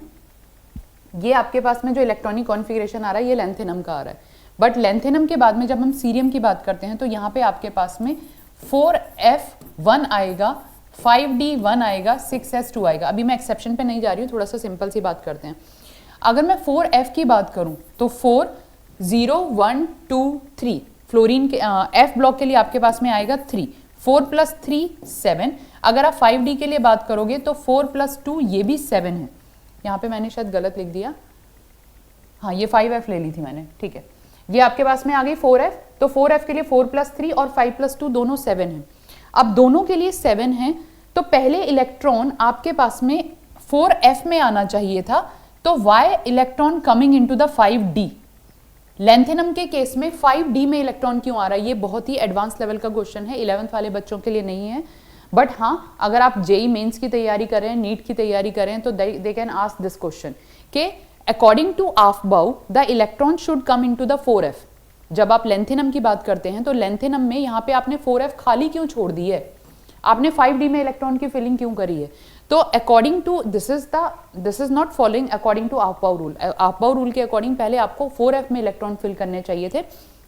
ये आपके पास में जो इलेक्ट्रॉनिक कॉन्फ़िगरेशन आ रहा है ये लेंथेनम का आ रहा है। बट लेंथेनम के बाद में जब हम सीरियम की बात करते हैं तो यहाँ पे आपके पास में 4f1 आएगा, 5d1 आएगा, 6s2 आएगा। अभी मैं एक्सेप्शन पे नहीं जा रही हूँ, थोड़ा सा सिंपल सी बात करते हैं। अगर मैं 4f की बात करूँ तो 4 0 1 2 3 फ्लोरीन के f ब्लॉक के लिए आपके पास में आएगा 3, 4 + 3 7। अगर आप 5d के लिए बात करोगे तो 4 + 2 ये भी 7 है। यहाँ पे मैंने शायद गलत लिख दिया, हाँ ये 5f ले ली थी मैंने, ठीक है। ये आपके पास में आ गई 4f, तो 4f के लिए 4 + 3 और 5 + 2 दोनों 7 हैं। अब दोनों के लिए 7 हैं तो पहले इलेक्ट्रॉन आपके पास में 4f में आना चाहिए था, तो why electron coming into the 5d। Lanthanum के केस में 5d में इलेक्ट्रॉन क्यों आ रहा है, ये बहुत ही एडवांस लेवल का क्वेश्चन है, 11th वाले बच्चों के लिए नहीं है। बट हाँ, अगर आप जेई मेंस की तैयारी करें, नीट की तैयारी करें तो they can ask this question कि according to aufbau the electron should come into the 4f। जब आप लेंथेनम की बात करते हैं तो लेंथेनम में यहाँ पे आपने 4f खाली क्यों छोड़ दी है, आपने 5d में इलेक्ट्रॉन की फिलिंग क्यों करी है। तो according to this is not following according to aufbau rule. Aufbau rule के अकॉर्डिंग पहले आपको 4f में इलेक्ट्रॉन फिल करने चाहिए थे,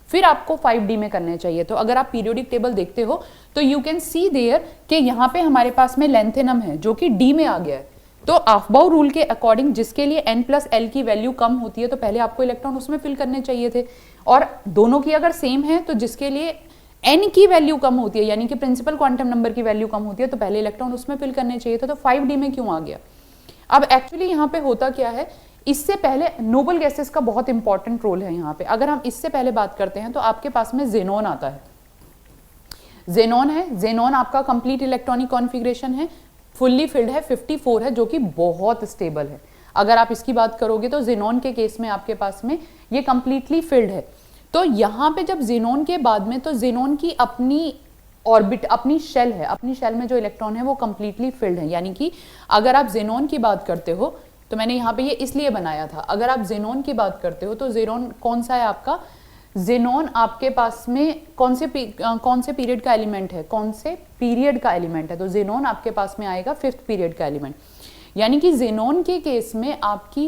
फिर आपको 5d में करने चाहिए। तो अगर आप पीरियोडिक टेबल देखते हो तो यू कैन सी देयर कि यहाँ पे हमारे पास में लेंथेनम है जो कि d में आ गया है। तो आफ्बाउ रूल के अकॉर्डिंग जिसके लिए n+l की वैल्यू कम होती है तो पहले आपको इलेक्ट्रॉन उसमें फिल करने चाहिए थे, और दोनों की अगर सेम है तो जिसके लिए n की वैल्यू कम होती है यानी कि प्रिंसिपल क्वांटम नंबर की वैल्यू कम होती है तो पहले इलेक्ट्रॉन उसमें फिल करने चाहिए था। तो 5d में क्यों आ गया। अब एक्चुअली यहाँ पे होता क्या है, इससे पहले नोबल गैसेस का बहुत इंपॉर्टेंट रोल है यहाँ पे। अगर हम इससे पहले बात करते हैं तो आपके पास में जेनॉन आता है, जेनॉन है, जेनॉन आपका कंप्लीट इलेक्ट्रॉनिक कॉन्फ़िगरेशन है, फुल्ली फिल्ड है, 54 है, जो कि बहुत स्टेबल है। अगर आप इसकी बात करोगे तो जेनॉन के केस में आपके पास में ये कंप्लीटली फिल्ड है। तो यहाँ पे जब जेनॉन के बाद में, तो जेनॉन की अपनी ऑर्बिट अपनी शेल है, अपनी शेल में जो इलेक्ट्रॉन है वो कंप्लीटली फिल्ड है। यानी कि अगर आप जेनॉन की बात करते हो तो मैंने यहाँ पे ये इसलिए बनाया था, अगर आप जेनॉन की बात करते हो तो जेनॉन कौन सा है आपका, जेनॉन आपके पास में कौन से पीरियड का एलिमेंट है, कौन से पीरियड का एलिमेंट है, तो जेनॉन आपके पास में आएगा 5th पीरियड का एलिमेंट। यानी कि जेनॉन के केस में आपकी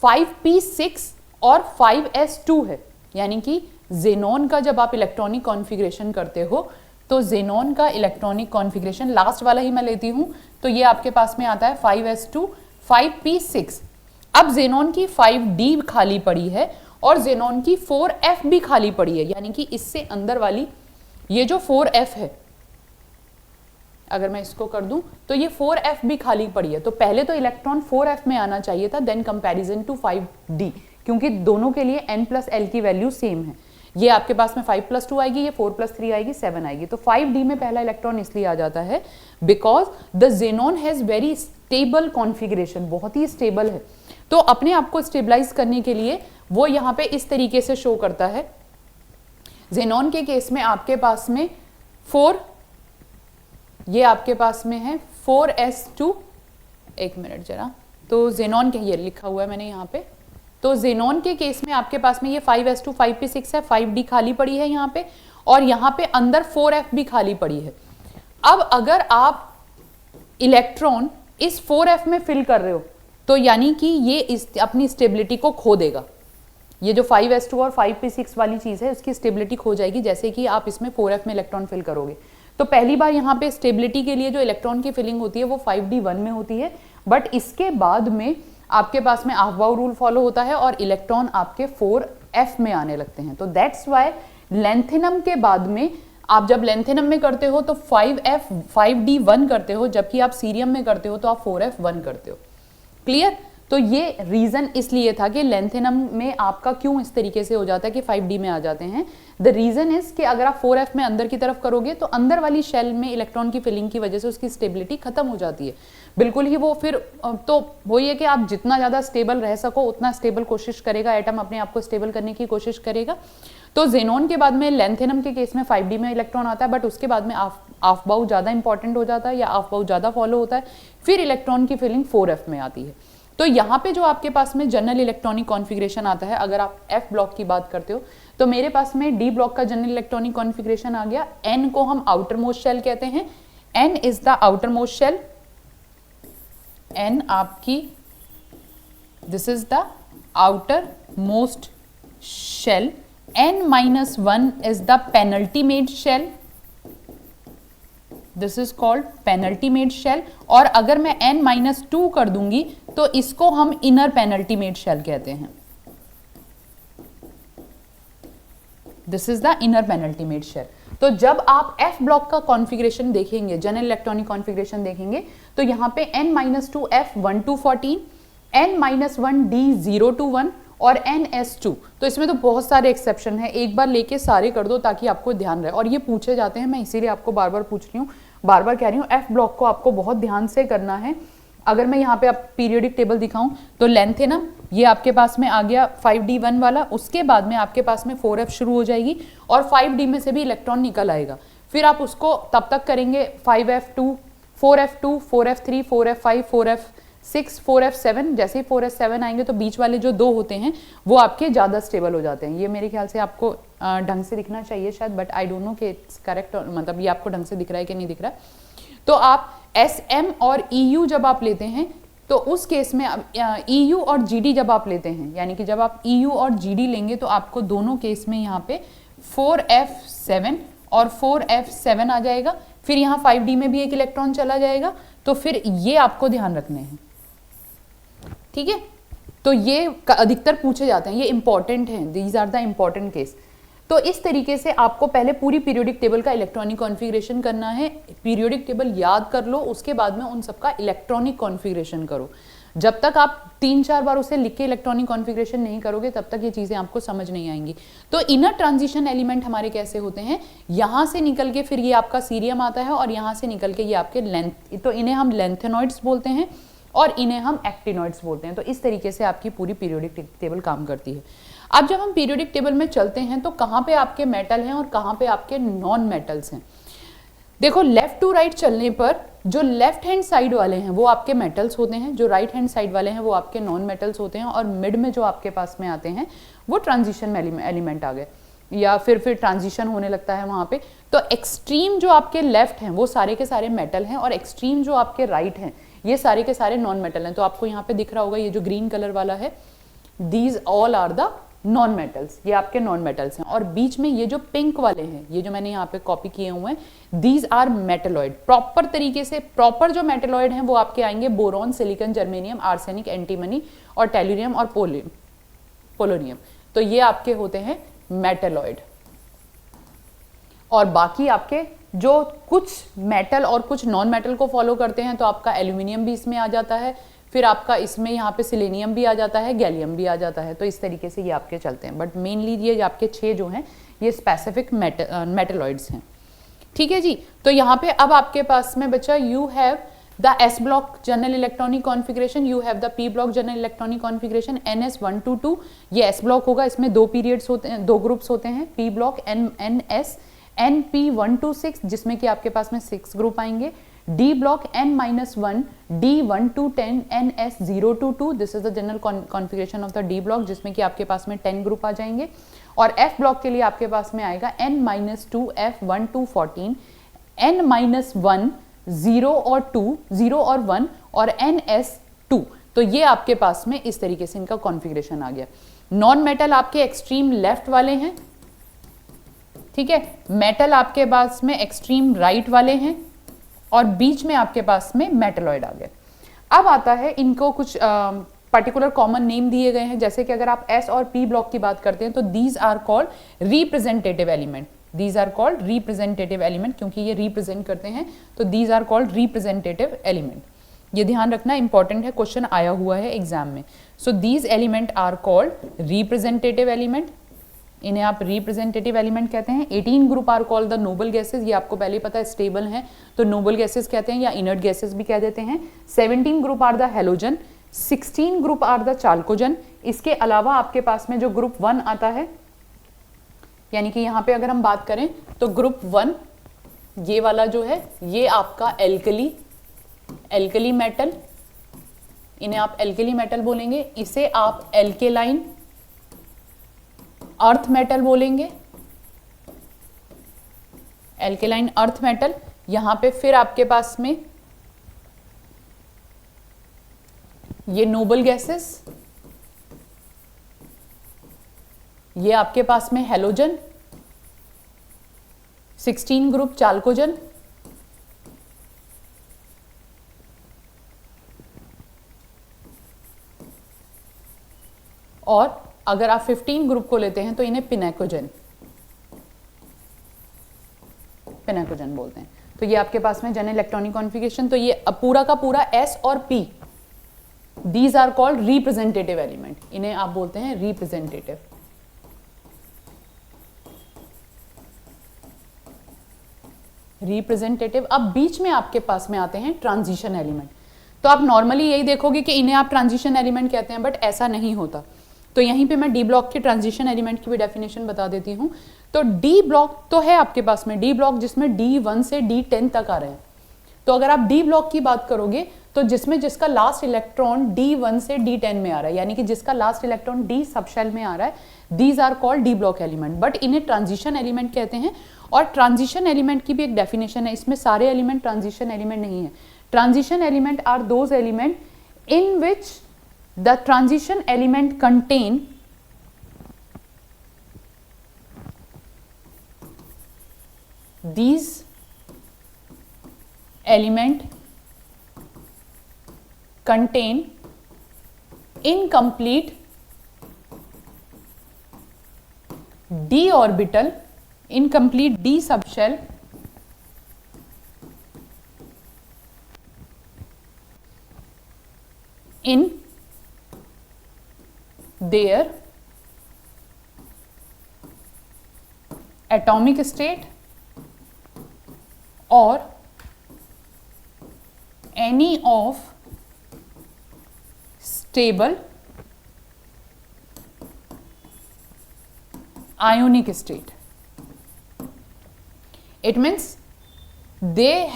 5p6 और 5s2 है। यानी कि जेनॉन का जब आप इलेक्ट्रॉनिक कॉन्फ़िगरेशन करते हो तो जेनॉन का इलेक्ट्रॉनिक कॉन्फ़िगरेशन लास्ट वाला ही मैं लेती हूं, तो ये आपके पास में आता है 5s2 5p6। अब जेनॉन की 5d खाली पड़ी है और जेनॉन की 4f भी खाली पड़ी है। यानी कि इससे अंदर वाली ये जो 4f है, अगर मैं इसको कर दूं तो ये 4f भी खाली पड़ी है। तो पहले तो इलेक्ट्रॉन 4f में आना चाहिए था, देन कंपैरिजन टू 5d, क्योंकि दोनों के लिए n प्लस l की वैल्यू सेम है। ये आपके पास में 5 + 2 आएगी, ये 4 + 3 आएगी, 7 आएगी। तो 5d में पहला इलेक्ट्रॉन इसलिए आ जाता है because the xenon has very stable configuration, बहुत ही स्टेबल है। तो अपने आप को स्टेबलाइज करने के लिए वो यहाँ पे इस तरीके से शो करता है। जेनॉन के केस में आपके पास में 4, ये आपके पास में है 4s2, एक मिनट जरा, तो जेनॉन के ये लिखा हुआ है मैंने यहाँ पे, तो जेनॉन के केस में आपके पास में ये 5s2 5p6 है, 5d खाली पड़ी है यहाँ पे, और यहाँ पे अंदर 4f भी खाली पड़ी है। अब अगर आप इलेक्ट्रॉन इस 4f में फिल कर रहे हो तो यानी कि ये अपनी स्टेबिलिटी को खो देगा। ये जो 5s2 और 5p6 वाली चीज है उसकी स्टेबिलिटी खो जाएगी जैसे कि आप इसमें 4f में इलेक्ट्रॉन फिल करोगे। तो पहली बार यहाँ पे स्टेबिलिटी के लिए जो इलेक्ट्रॉन की फिलिंग होती है वो 5d1 में होती है, बट इसके बाद में आपके पास में अफबाउ रूल फॉलो होता है और इलेक्ट्रॉन आपके 4f में आने लगते हैं। तो दैट्स वाई लेंथेनम के बाद में आप जब लेंथेनम में करते हो तो 5d1 करते हो, जबकि आप सीरियम में करते हो तो आप 4f1 करते हो। क्लियर? तो ये रीजन इसलिए था कि लेंथेनम में आपका क्यों इस तरीके से हो जाता है कि 5d में आ जाते हैं। द रीजन इज कि अगर आप 4f में अंदर की तरफ करोगे तो अंदर वाली शेल में इलेक्ट्रॉन की फिलिंग की वजह से उसकी स्टेबिलिटी खत्म हो जाती है बिल्कुल ही। वो फिर तो वही है कि आप जितना ज्यादा स्टेबल रह सको उतना स्टेबल कोशिश करेगा एटम, अपने आप को स्टेबल करने की कोशिश करेगा। तो जेनॉन के बाद में लेंथेनम के केस में 5d में इलेक्ट्रॉन आता है, बट उसके बाद में अफबाउ ज्यादा इंपॉर्टेंट हो जाता है या अफबाउ ज्यादा फॉलो होता है, फिर इलेक्ट्रॉन की फिलिंग 4f में आती है। तो यहाँ पे जो आपके पास में जनरल इलेक्ट्रॉनिक कॉन्फ़िगरेशन आता है, अगर आप f ब्लॉक की बात करते हो तो मेरे पास में d ब्लॉक का जनरल इलेक्ट्रॉनिक कॉन्फ़िगरेशन आ गया। n को हम आउटर मोस्ट शेल कहते हैं, n is the outer most shell, n आपकी this is the outer most shell, n-1 is the penultimate shell, this is called penultimate shell. और अगर मैं n-2 कर दूंगी तो इसको हम इनर पेनल्टी मेड शेल कहते हैं, this is the inner penultimate shell. तो जब आप f ब्लॉक का कॉन्फ़िगरेशन देखेंगे, जनरल इलेक्ट्रॉनिक कॉन्फ़िगरेशन देखेंगे, तो यहाँ पे n-2 f1 to 14, n-1 d0 to 1 और ns2। तो इसमें तो बहुत सारे एक्सेप्शन है, एक बार लेके सारे कर दो ताकि आपको ध्यान रहे। और ये पूछे जाते हैं, मैं इसीलिए आपको बार बार पूछ रही हूँ, बार बार कह रही हूँ, f ब्लॉक को आपको बहुत ध्यान से करना है। अगर मैं यहाँ पे आप पीरियोडिक टेबल दिखाऊं तो लेंथेनम ये आपके पास में आ गया 5d1 वाला, उसके बाद में आपके पास में 4f शुरू हो जाएगी और 5d में से भी इलेक्ट्रॉन निकल आएगा। फिर आप उसको तब तक करेंगे 5f2 4f2 4f3 4f5 4f6 4f7, जैसे ही 4f7 आएंगे तो बीच वाले जो दो होते हैं वो आपके ज़्यादा स्टेबल हो जाते हैं। ये मेरे ख्याल से आपको ढंग से दिखना चाहिए शायद, बट आई डोंट नो कि इट्स करेक्ट, मतलब ये आपको ढंग से दिख रहा है कि नहीं दिख रहा है। तो आप SM और EU जब आप लेते हैं तो उस केस में EU और GD जब आप लेते हैं, यानी कि जब आप EU और GD लेंगे तो आपको दोनों केस में यहाँ पे 4f7 और 4f7 आ जाएगा। फिर यहाँ 5d में भी एक इलेक्ट्रॉन चला जाएगा। तो फिर ये आपको ध्यान रखने हैं, ठीक है। तो ये अधिकतर पूछे जाते हैं, ये इंपॉर्टेंट हैं, these are the important case. तो इस तरीके से आपको पहले पूरी पीरियोडिक टेबल का इलेक्ट्रॉनिक कॉन्फ़िगरेशन करना है। पीरियोडिक टेबल याद कर लो, उसके बाद में उन सबका इलेक्ट्रॉनिक कॉन्फ़िगरेशन करो। जब तक आप 3-4 बार उसे लिख के इलेक्ट्रॉनिक कॉन्फ़िगरेशन नहीं करोगे तब तक ये चीज़ें आपको समझ नहीं आएंगी। तो इनर ट्रांजिशन एलिमेंट हमारे कैसे होते हैं, यहाँ से निकल के फिर ये आपका सीरियम आता है और यहाँ से निकल के ये आपके लेंथ, तो इन्हें हम लेंथेनॉइड्स बोलते हैं और इन्हें हम एक्टिनॉइड्स बोलते हैं। तो इस तरीके से आपकी पूरी पीरियोडिक टेबल काम करती है। अब जब हम पीरियोडिक टेबल में चलते हैं तो कहाँ पे आपके मेटल हैं और कहाँ पे आपके नॉन मेटल्स हैं। देखो लेफ्ट टू राइट चलने पर जो लेफ्ट हैंड साइड वाले हैं वो आपके मेटल्स होते हैं, जो राइट हैंड साइड वाले हैं वो आपके नॉन मेटल्स होते हैं, और मिड में जो आपके पास में आते हैं वो ट्रांजिशन एलिमेंट आ गए, या फिर ट्रांजिशन होने लगता है वहां पे। तो एक्सट्रीम जो आपके लेफ्ट हैं वो सारे के सारे मेटल हैं, और एक्सट्रीम जो आपके राइट हैं ये सारे के सारे नॉन मेटल हैं। तो आपको यहाँ पे दिख रहा होगा ये जो ग्रीन कलर वाला है, these all are the non metals, ये आपके नॉन मेटल्स हैं। और बीच में ये जो पिंक वाले हैं, ये जो मैंने यहाँ पे कॉपी किए हुए हैं, दीज आर मेटेलॉइड। प्रॉपर तरीके से प्रॉपर जो मेटेलॉइड हैं वो आपके आएंगे boron, silicon, germanium, arsenic, antimony और टेल्यूरियम और पोलोनियम। तो ये आपके होते हैं मेटेलॉइड। और बाकी आपके जो कुछ मेटल और कुछ नॉन मेटल को फॉलो करते हैं, तो आपका एल्यूमिनियम भी इसमें आ जाता है, फिर आपका इसमें यहाँ पे सिलेनियम भी आ जाता है, गैलियम भी आ जाता है। तो इस तरीके से ये आपके चलते हैं, बट मेनली ये आपके 6 जो हैं ये स्पेसिफिक मेटलॉइड्स हैं। ठीक है जी। तो यहाँ पे अब आपके पास में बचा you have the S block general electronic configuration, you have the P block general electronic configuration, NS 1 to 2 ये एस ब्लॉक होगा, इसमें 2 पीरियड्स होते हैं, 2 ग्रुप्स होते हैं, P block NS NP 1 to 6 जिसमें कि आपके पास में 6 ग्रुप आएंगे, D block N-1 D 1 to 10 NS 0 to 2 this is the general configuration of the D block जिसमें कि आपके पास में 10 ग्रुप आ जाएंगे। और F ब्लॉक के लिए आपके पास में आएगा N-2 F 1 to 14 N-1 0 और 2 0 और 1 और NS 2। तो ये आपके पास में इस तरीके से इनका कॉन्फ़िगरेशन आ गया। नॉन मेटल आपके एक्सट्रीम लेफ्ट वाले हैं, ठीक है, मेटल आपके पास में एक्सट्रीम राइट वाले हैं, और बीच में आपके पास में मेटलॉइड आ गए। अब आता है इनको कुछ पर्टिकुलर कॉमन नेम दिए गए हैं, जैसे कि अगर आप एस और पी ब्लॉक की बात करते हैं तो these are called representative element, these are called representative element, क्योंकि ये रिप्रेजेंट करते हैं तो these are called representative element. ये ध्यान रखना इंपॉर्टेंट है, क्वेश्चन आया हुआ है एग्जाम में। So these element are called representative element, इन्हें आप रिप्रेजेंटेटिव एलिमेंट कहते हैं। 18 group are called the noble gases, ये आपको पहले ही पता है स्टेबल हैं तो नोबल गैसेस कहते हैं या इनर्ट गैसेस भी कह देते हैं। 17 group are the halogen, 16 group are the chalcogen. इसके अलावा आपके पास में जो ग्रुप 1 आता है, यानी कि यहाँ पे अगर हम बात करें तो ग्रुप 1 ये वाला जो है ये आपका एल्कली मेटल, इन्हें आप एल्कली मेटल बोलेंगे। इसे आप एल्केलाइन अर्थ मेटल बोलेंगे, एल्केलाइन अर्थ मेटल। यहां पे फिर आपके पास में ये नोबल गैसेस, ये आपके पास में हेलोजन, 16 ग्रुप चाल्कोजन, और अगर आप 15 ग्रुप को लेते हैं तो इन्हें पिनेकोजन बोलते हैं। तो ये आपके पास में जनरल इलेक्ट्रॉनिक कॉन्फ़िगरेशन। तो ये पूरा का पूरा एस और P, these are called representative element, इन्हें आप बोलते हैं रिप्रेजेंटेटिव। अब बीच में आपके पास में आते हैं ट्रांजिशन एलिमेंट। तो आप नॉर्मली यही देखोगे कि इन्हें आप ट्रांजिशन एलिमेंट कहते हैं, बट ऐसा नहीं होता। तो यहीं पे मैं डी ब्लॉक के ट्रांजिशन एलिमेंट की भी डेफिनेशन बता देती हूँ। तो डी ब्लॉक तो है आपके पास में, डी ब्लॉक जिसमें D1 से D10 तक आ रहे हैं। तो अगर आप डी ब्लॉक की बात करोगे तो जिसमें जिसका लास्ट इलेक्ट्रॉन D1 से D10 में आ रहा है, यानी कि जिसका लास्ट इलेक्ट्रॉन D सबशेल में आ रहा है, these are called D block element, but इन्हें ट्रांजिशन एलिमेंट कहते हैं। और ट्रांजिशन एलिमेंट की भी एक डेफिनेशन है, इसमें सारे एलिमेंट ट्रांजिशन एलिमेंट नहीं है। Transition element are those element in which the transition element contain these element contain incomplete d orbital, incomplete d subshell in their atomic state or any of stable ionic state. It means they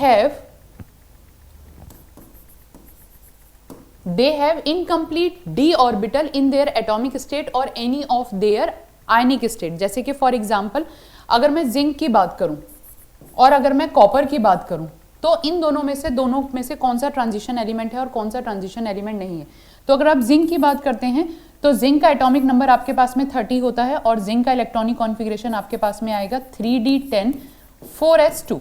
have incomplete d orbital in their atomic state or any of their ionic state। जैसे कि for example अगर मैं zinc की बात करूं और अगर मैं कॉपर की बात करूं तो इन दोनों में से कौन सा ट्रांजिशन एलिमेंट है और कौन सा ट्रांजिशन एलिमेंट नहीं है। तो अगर आप जिंक की बात करते हैं तो जिंक का एटॉमिक नंबर आपके पास में 30 होता है और जिंक का इलेक्ट्रॉनिक कॉन्फ़िगरेशन आपके पास में आएगा 3d10 4s2।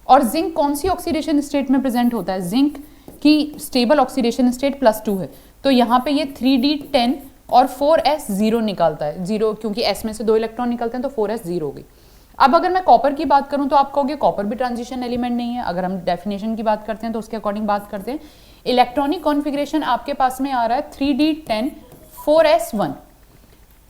और जिंक कौन सी ऑक्सीडेशन स्टेट में प्रेजेंट होता है, जिंक की स्टेबल ऑक्सीडेशन स्टेट +2 है, तो यहाँ पे ये 3d10 और 4s0 निकालता है, 0 क्योंकि s में से 2 इलेक्ट्रॉन निकलते हैं तो 4s0 हो गई। अब अगर मैं कॉपर की बात करूं तो आप कहोगे कॉपर भी ट्रांजिशन एलिमेंट नहीं है। अगर हम डेफिनेशन की बात करते हैं तो उसके अकॉर्डिंग बात करते हैं, इलेक्ट्रॉनिक कॉन्फ़िगरेशन आपके पास में आ रहा है 3d10 4s1,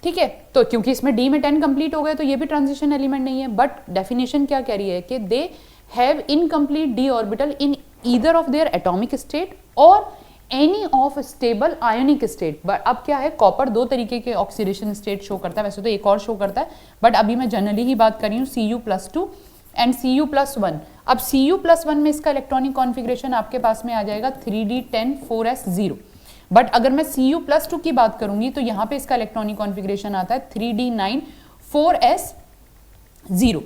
ठीक है। तो क्योंकि इसमें d में 10 कंप्लीट हो गए तो ये भी ट्रांजिशन एलिमेंट नहीं है। बट डेफिनेशन क्या कह रही है कि they have incomplete d orbital in either of their atomic state और any of stable ionic state. But अब क्या है, कॉपर 2 तरीके के ऑक्सीडेशन स्टेट शो करता है, वैसे तो एक और शो करता है बट अभी मैं जनरली ही बात कर रही हूँ Cu+2 एंड Cu+1। अब Cu+1 में इसका इलेक्ट्रॉनिक कॉन्फ़िगरेशन आपके पास में आ जाएगा 3d10 4s0। बट अगर मैं Cu+2 की बात करूंगी तो यहाँ पे इसका इलेक्ट्रॉनिक कॉन्फ़िगरेशन आता है 3d9 4s0।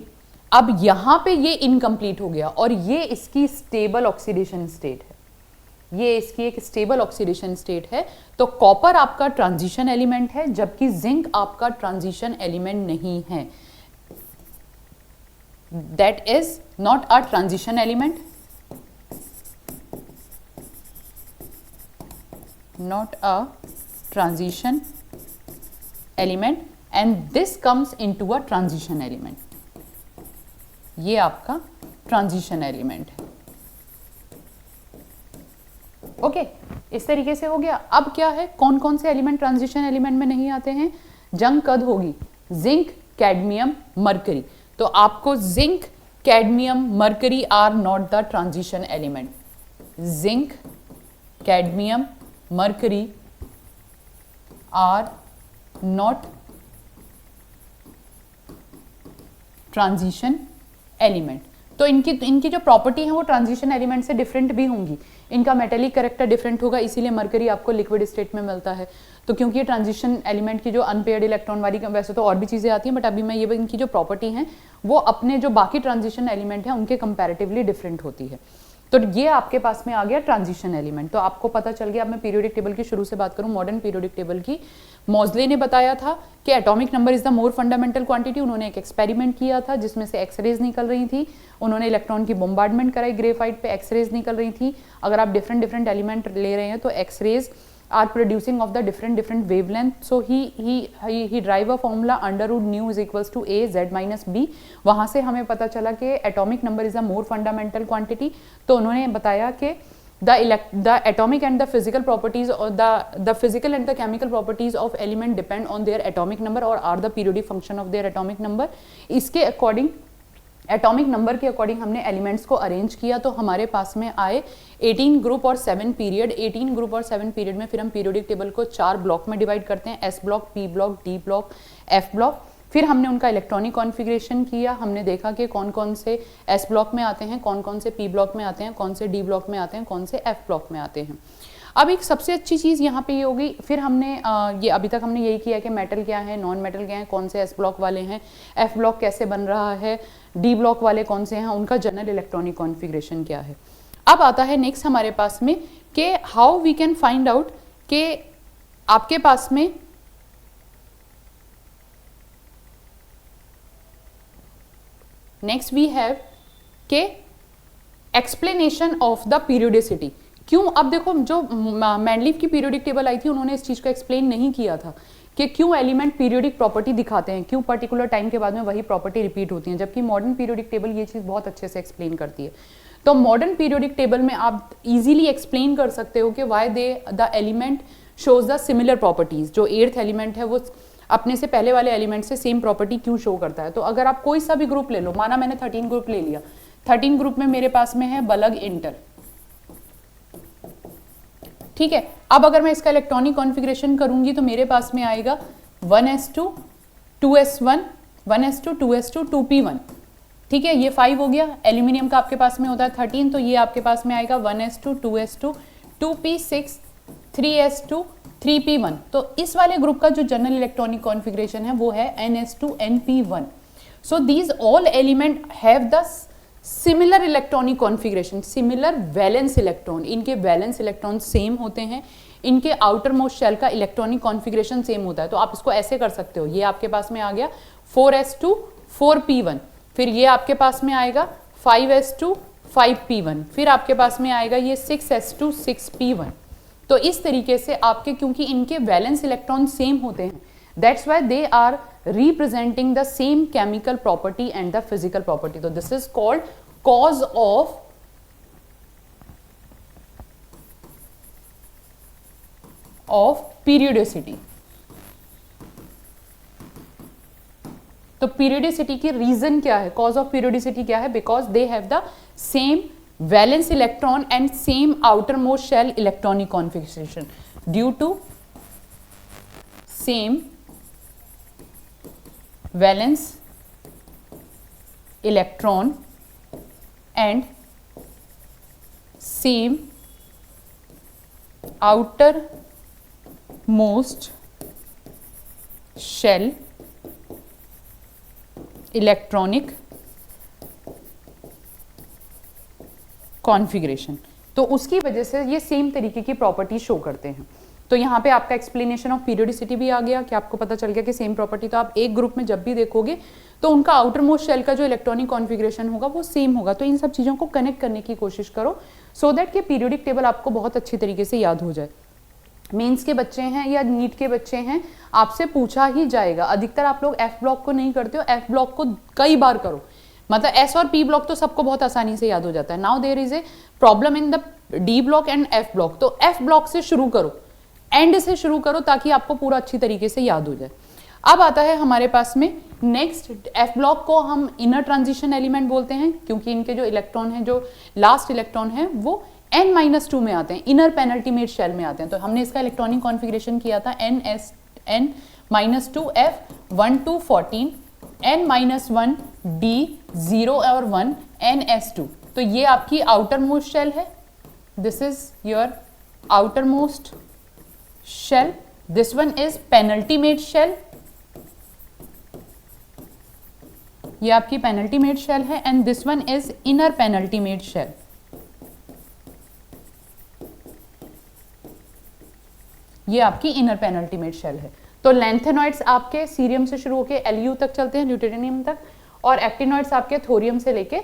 अब यहाँ पे ये इनकम्प्लीट हो गया और ये इसकी स्टेबल ऑक्सीडेशन स्टेट है, ये इसकी एक स्टेबल ऑक्सीडेशन स्टेट है। तो कॉपर आपका ट्रांजिशन एलिमेंट है जबकि जिंक आपका ट्रांजिशन एलिमेंट नहीं है, that is not a transition element, not a transition element and this comes into a transition element। ये आपका ट्रांजिशन एलिमेंट है, ओके इस तरीके से हो गया। अब क्या है, कौन कौन से एलिमेंट ट्रांजिशन एलिमेंट में नहीं आते हैं, जंग कद होगी जिंक कैडमियम मरकरी। तो आपको zinc cadmium mercury are not the transition element, zinc cadmium mercury are not transition element। तो इनकी जो प्रॉपर्टी है वो ट्रांजिशन एलिमेंट से डिफरेंट भी होंगी, इनका मेटेलिक कैरेक्टर डिफरेंट होगा, इसीलिए मरकरी आपको लिक्विड स्टेट में मिलता है। तो क्योंकि ये ट्रांजिशन एलिमेंट की जो अनपेयर्ड इलेक्ट्रॉन वाली, वैसे तो और भी चीज़ें आती हैं बट अभी मैं ये इनकी जो प्रॉपर्टी हैं वो अपने जो बाकी ट्रांजिशन एलिमेंट हैं उनके कंपैरेटिवली डिफरेंट होती है। तो ये आपके पास में आ गया ट्रांजिशन एलिमेंट। तो आपको पता चल गया। अब मैं पीरियोडिक टेबल की शुरू से बात करूं, मॉडर्न पीरियोडिक टेबल की, मॉजले ने बताया था कि atomic number is the more fundamental quantity. उन्होंने एक एक्सपेरिमेंट किया था जिसमें से एक्सरेज निकल रही थी, उन्होंने इलेक्ट्रॉन की बॉम्बार्डमेंट कराई ग्रेफाइट पे, एक्सरेज निकल रही थी। अगर आप डिफरेंट एलिमेंट ले रहे हैं तो X-rays are producing of the different wavelength, so he drive a formula √nu is equals to a z minus b। वहाँ से हमें पता चला कि atomic number is a more fundamental quantity। तो उन्होंने बताया कि the atomic and the physical properties or the physical and the chemical properties of element depend on their atomic number or are the periodic function of their atomic number। इसके according atomic number के according हमने elements को arrange किया तो हमारे पास में आए 18 ग्रुप और 7 पीरियड। 18 ग्रुप और 7 पीरियड में फिर हम पीरियोडिक टेबल को 4 ब्लॉक में डिवाइड करते हैं, S block, P block, D block, F block. फिर हमने उनका इलेक्ट्रॉनिक कॉन्फ़िगरेशन किया, हमने देखा कि कौन कौन से एस ब्लॉक में आते हैं, कौन कौन से पी ब्लॉक में आते हैं, कौन से डी ब्लॉक में आते हैं, कौन से एफ ब्लॉक में आते हैं। अब एक सबसे अच्छी चीज़ यहाँ पे ये होगी, फिर हमने ये अभी तक हमने यही किया कि मेटल क्या है, नॉन मेटल क्या है, कौन से एस ब्लॉक वाले हैं, एफ ब्लॉक कैसे बन रहा है, डी ब्लॉक वाले कौन से हैं, उनका जनरल इलेक्ट्रॉनिक कॉन्फ़िगरेशन क्या है। अब आता है नेक्स्ट हमारे पास में कि how we can find out कि आपके पास में नेक्स्ट वी हैव के एक्सप्लेनेशन ऑफ द पीरियोडिसिटी। क्यों, अब देखो जो मैंडलीफ की पीरियोडिक टेबल आई थी उन्होंने इस चीज़ को एक्सप्लेन नहीं किया था कि क्यों एलिमेंट पीरियोडिक प्रॉपर्टी दिखाते हैं, क्यों पर्टिकुलर टाइम के बाद में वही प्रॉपर्टी रिपीट होती है, जबकि मॉडर्न पीरियोडिक टेबल ये चीज़ बहुत अच्छे से एक्सप्लेन करती है। तो मॉडर्न पीरियोडिक टेबल में आप इजीली एक्सप्लेन कर सकते हो कि why the element shows the similar properties. जो 8th एलिमेंट है वो अपने से पहले वाले एलिमेंट से सेम प्रॉपर्टी क्यों शो करता है। तो अगर आप कोई सा भी ग्रुप ले लो, माना मैंने 13 ग्रुप ले लिया, 13 ग्रुप में मेरे पास में है बलग इंटर, ठीक है। अब अगर मैं इसका इलेक्ट्रॉनिक कॉन्फ़िगरेशन करूंगी तो मेरे पास में आएगा 1s2 2s1 1s2 2s2 2p1, ठीक है, ये 5 हो गया। एल्यूमिनियम का आपके पास में होता है 13, तो ये आपके पास में आएगा 1s2 2s2 2p6 3s2 3p1। तो इस वाले ग्रुप का जो जनरल इलेक्ट्रॉनिक कॉन्फ़िगरेशन है वो है ns2 np1। So these all element have the similar electronic configuration, similar valence electron, इनके वैलेंस इलेक्ट्रॉन सेम होते हैं, इनके आउटर मोस्ट शेल का इलेक्ट्रॉनिक कॉन्फ़िगरेशन सेम होता है। तो आप इसको ऐसे कर सकते हो, ये आपके पास में आ गया 4s2 4p1, फिर ये आपके पास में आएगा 5s2 5p1, फिर आपके पास में आएगा ये 6s2 6p1। तो इस तरीके से आपके, क्योंकि इनके वैलेंस इलेक्ट्रॉन सेम होते हैं, that's why they are representing the same chemical property and the physical property. तो this is called cause of periodicity. तो पीरियोडिसिटी की रीजन क्या है, कॉज ऑफ पीरियोडिसिटी क्या है? Because they have the same valence electron and same outer most shell electronic configuration due to same valence electron and same outer most shell electronic configuration. तो उसकी वजह से ये सेम तरीके की प्रॉपर्टी शो करते हैं। तो यहाँ पे आपका एक्सप्लेनेशन ऑफ पीरियोडिसिटी भी आ गया कि आपको पता चल गया कि सेम प्रॉपर्टी। तो आप एक ग्रुप में जब भी देखोगे तो उनका आउटर मोस्ट शेल का जो इलेक्ट्रॉनिक कॉन्फ़िगरेशन होगा वो सेम होगा। तो इन सब चीज़ों को कनेक्ट करने की कोशिश करो सो दैट कि पीरियोडिक टेबल आपको बहुत अच्छी तरीके से याद हो जाए। मेंस के बच्चे हैं या नीट के बच्चे हैं, आपसे पूछा ही जाएगा। अधिकतर आप लोग एफ ब्लॉक को नहीं करते हो, एफ ब्लॉक को कई बार करो। मतलब एस और पी ब्लॉक तो सबको बहुत आसानी से याद हो जाता है। Now there is a problem in the D block and F block. तो एफ ब्लॉक से शुरू करो, एंड से शुरू करो ताकि आपको पूरा अच्छी तरीके से याद हो जाए। अब आता है हमारे पास में नेक्स्ट, एफ ब्लॉक को हम इनर ट्रांजिशन एलिमेंट बोलते हैं क्योंकि इनके जो इलेक्ट्रॉन है, जो लास्ट इलेक्ट्रॉन है वो n-2 में आते हैं, इनर पेनल्टीमेट शेल में आते हैं। तो हमने इसका इलेक्ट्रॉनिक कॉन्फ़िगरेशन किया था n-2 f 1 2 14 n-1 d 0 और 1 ns2। तो ये आपकी आउटर मोस्ट शेल है, this is your outer most shell, this one is penultimate shell, ये आपकी पेनल्टीमेट शेल है, and this one is inner penultimate shell. ये आपकी इनर पेनल्टीमेट शेल है। तो लैंथेनॉइड्स आपके सीरियम से शुरू होकर एलयू तक चलते हैं, ल्यूटेनियम तक, और एक्टिनॉइड्स आपके थोरियम से लेके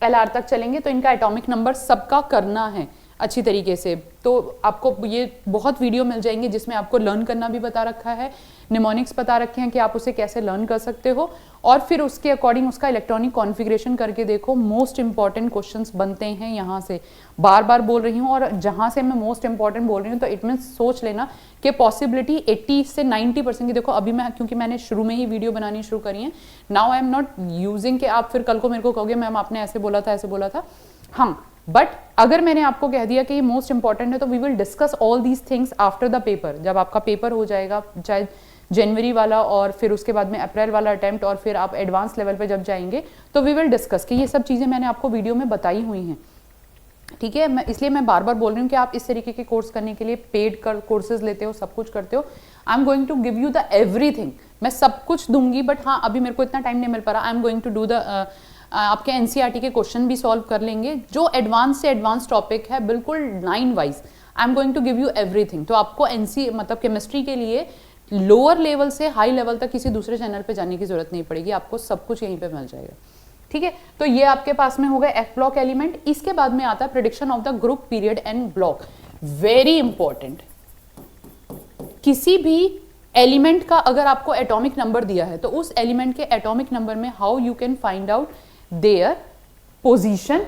एलआर तक चलेंगे। तो इनका एटॉमिक नंबर सबका करना है अच्छी तरीके से। तो आपको ये बहुत वीडियो मिल जाएंगे जिसमें आपको लर्न करना भी बता रखा है, निमोनिक्स बता रखे हैं कि आप उसे कैसे लर्न कर सकते हो, और फिर उसके अकॉर्डिंग उसका इलेक्ट्रॉनिक कॉन्फ़िगरेशन करके देखो। मोस्ट इंपॉर्टेंट क्वेश्चंस बनते हैं यहाँ से, बार बार बोल रही हूँ, और जहाँ से मैं मोस्ट इंपॉर्टेंट बोल रही हूँ तो इट मीन्स सोच लेना कि पॉसिबिलिटी 80 से 90% की। देखो अभी मैं, क्योंकि मैंने शुरू में ही वीडियो बनानी शुरू करी है, now I am not using कि आप फिर कल को मेरे को कहोगे मैम आपने ऐसे बोला था, ऐसे बोला था। हाँ, बट अगर मैंने आपको कह दिया कि ये मोस्ट इंपॉर्टेंट है तो we will discuss all these things after the paper. जब आपका पेपर हो जाएगा, चाहे जनवरी वाला और फिर उसके बाद में अप्रैल वाला अटेम्प्ट, और फिर आप एडवांस लेवल पे जब जाएंगे तो वी विल डिस्कस कि ये सब चीज़ें मैंने आपको वीडियो में बताई हुई हैं। ठीक है, मैं इसलिए मैं बार बार बोल रही हूँ कि आप इस तरीके के कोर्स करने के लिए पेड कोर्सेज लेते हो, सब कुछ करते हो। I am going to give you the everything, मैं सब कुछ दूंगी, बट हाँ अभी मेरे को इतना टाइम नहीं मिल पा रहा। I am going to do the आपके एनसीईआरटी के क्वेश्चन भी सॉल्व कर लेंगे, जो एडवांस से एडवांस टॉपिक है, बिल्कुल line wise. I am going to give you everything. तो आपको मतलब केमिस्ट्री के लिए लोअर लेवल से हाई लेवल तक किसी दूसरे चैनल पे जाने की जरूरत नहीं पड़ेगी, आपको सब कुछ यहीं पे मिल जाएगा। ठीक है, तो ये आपके पास में हो गए एफ ब्लॉक एलिमेंट। इसके बाद में आता है prediction of the group, period and block. Very important, किसी भी एलिमेंट का अगर आपको एटॉमिक नंबर दिया है तो उस एलिमेंट के एटॉमिक नंबर में how you can find out their position,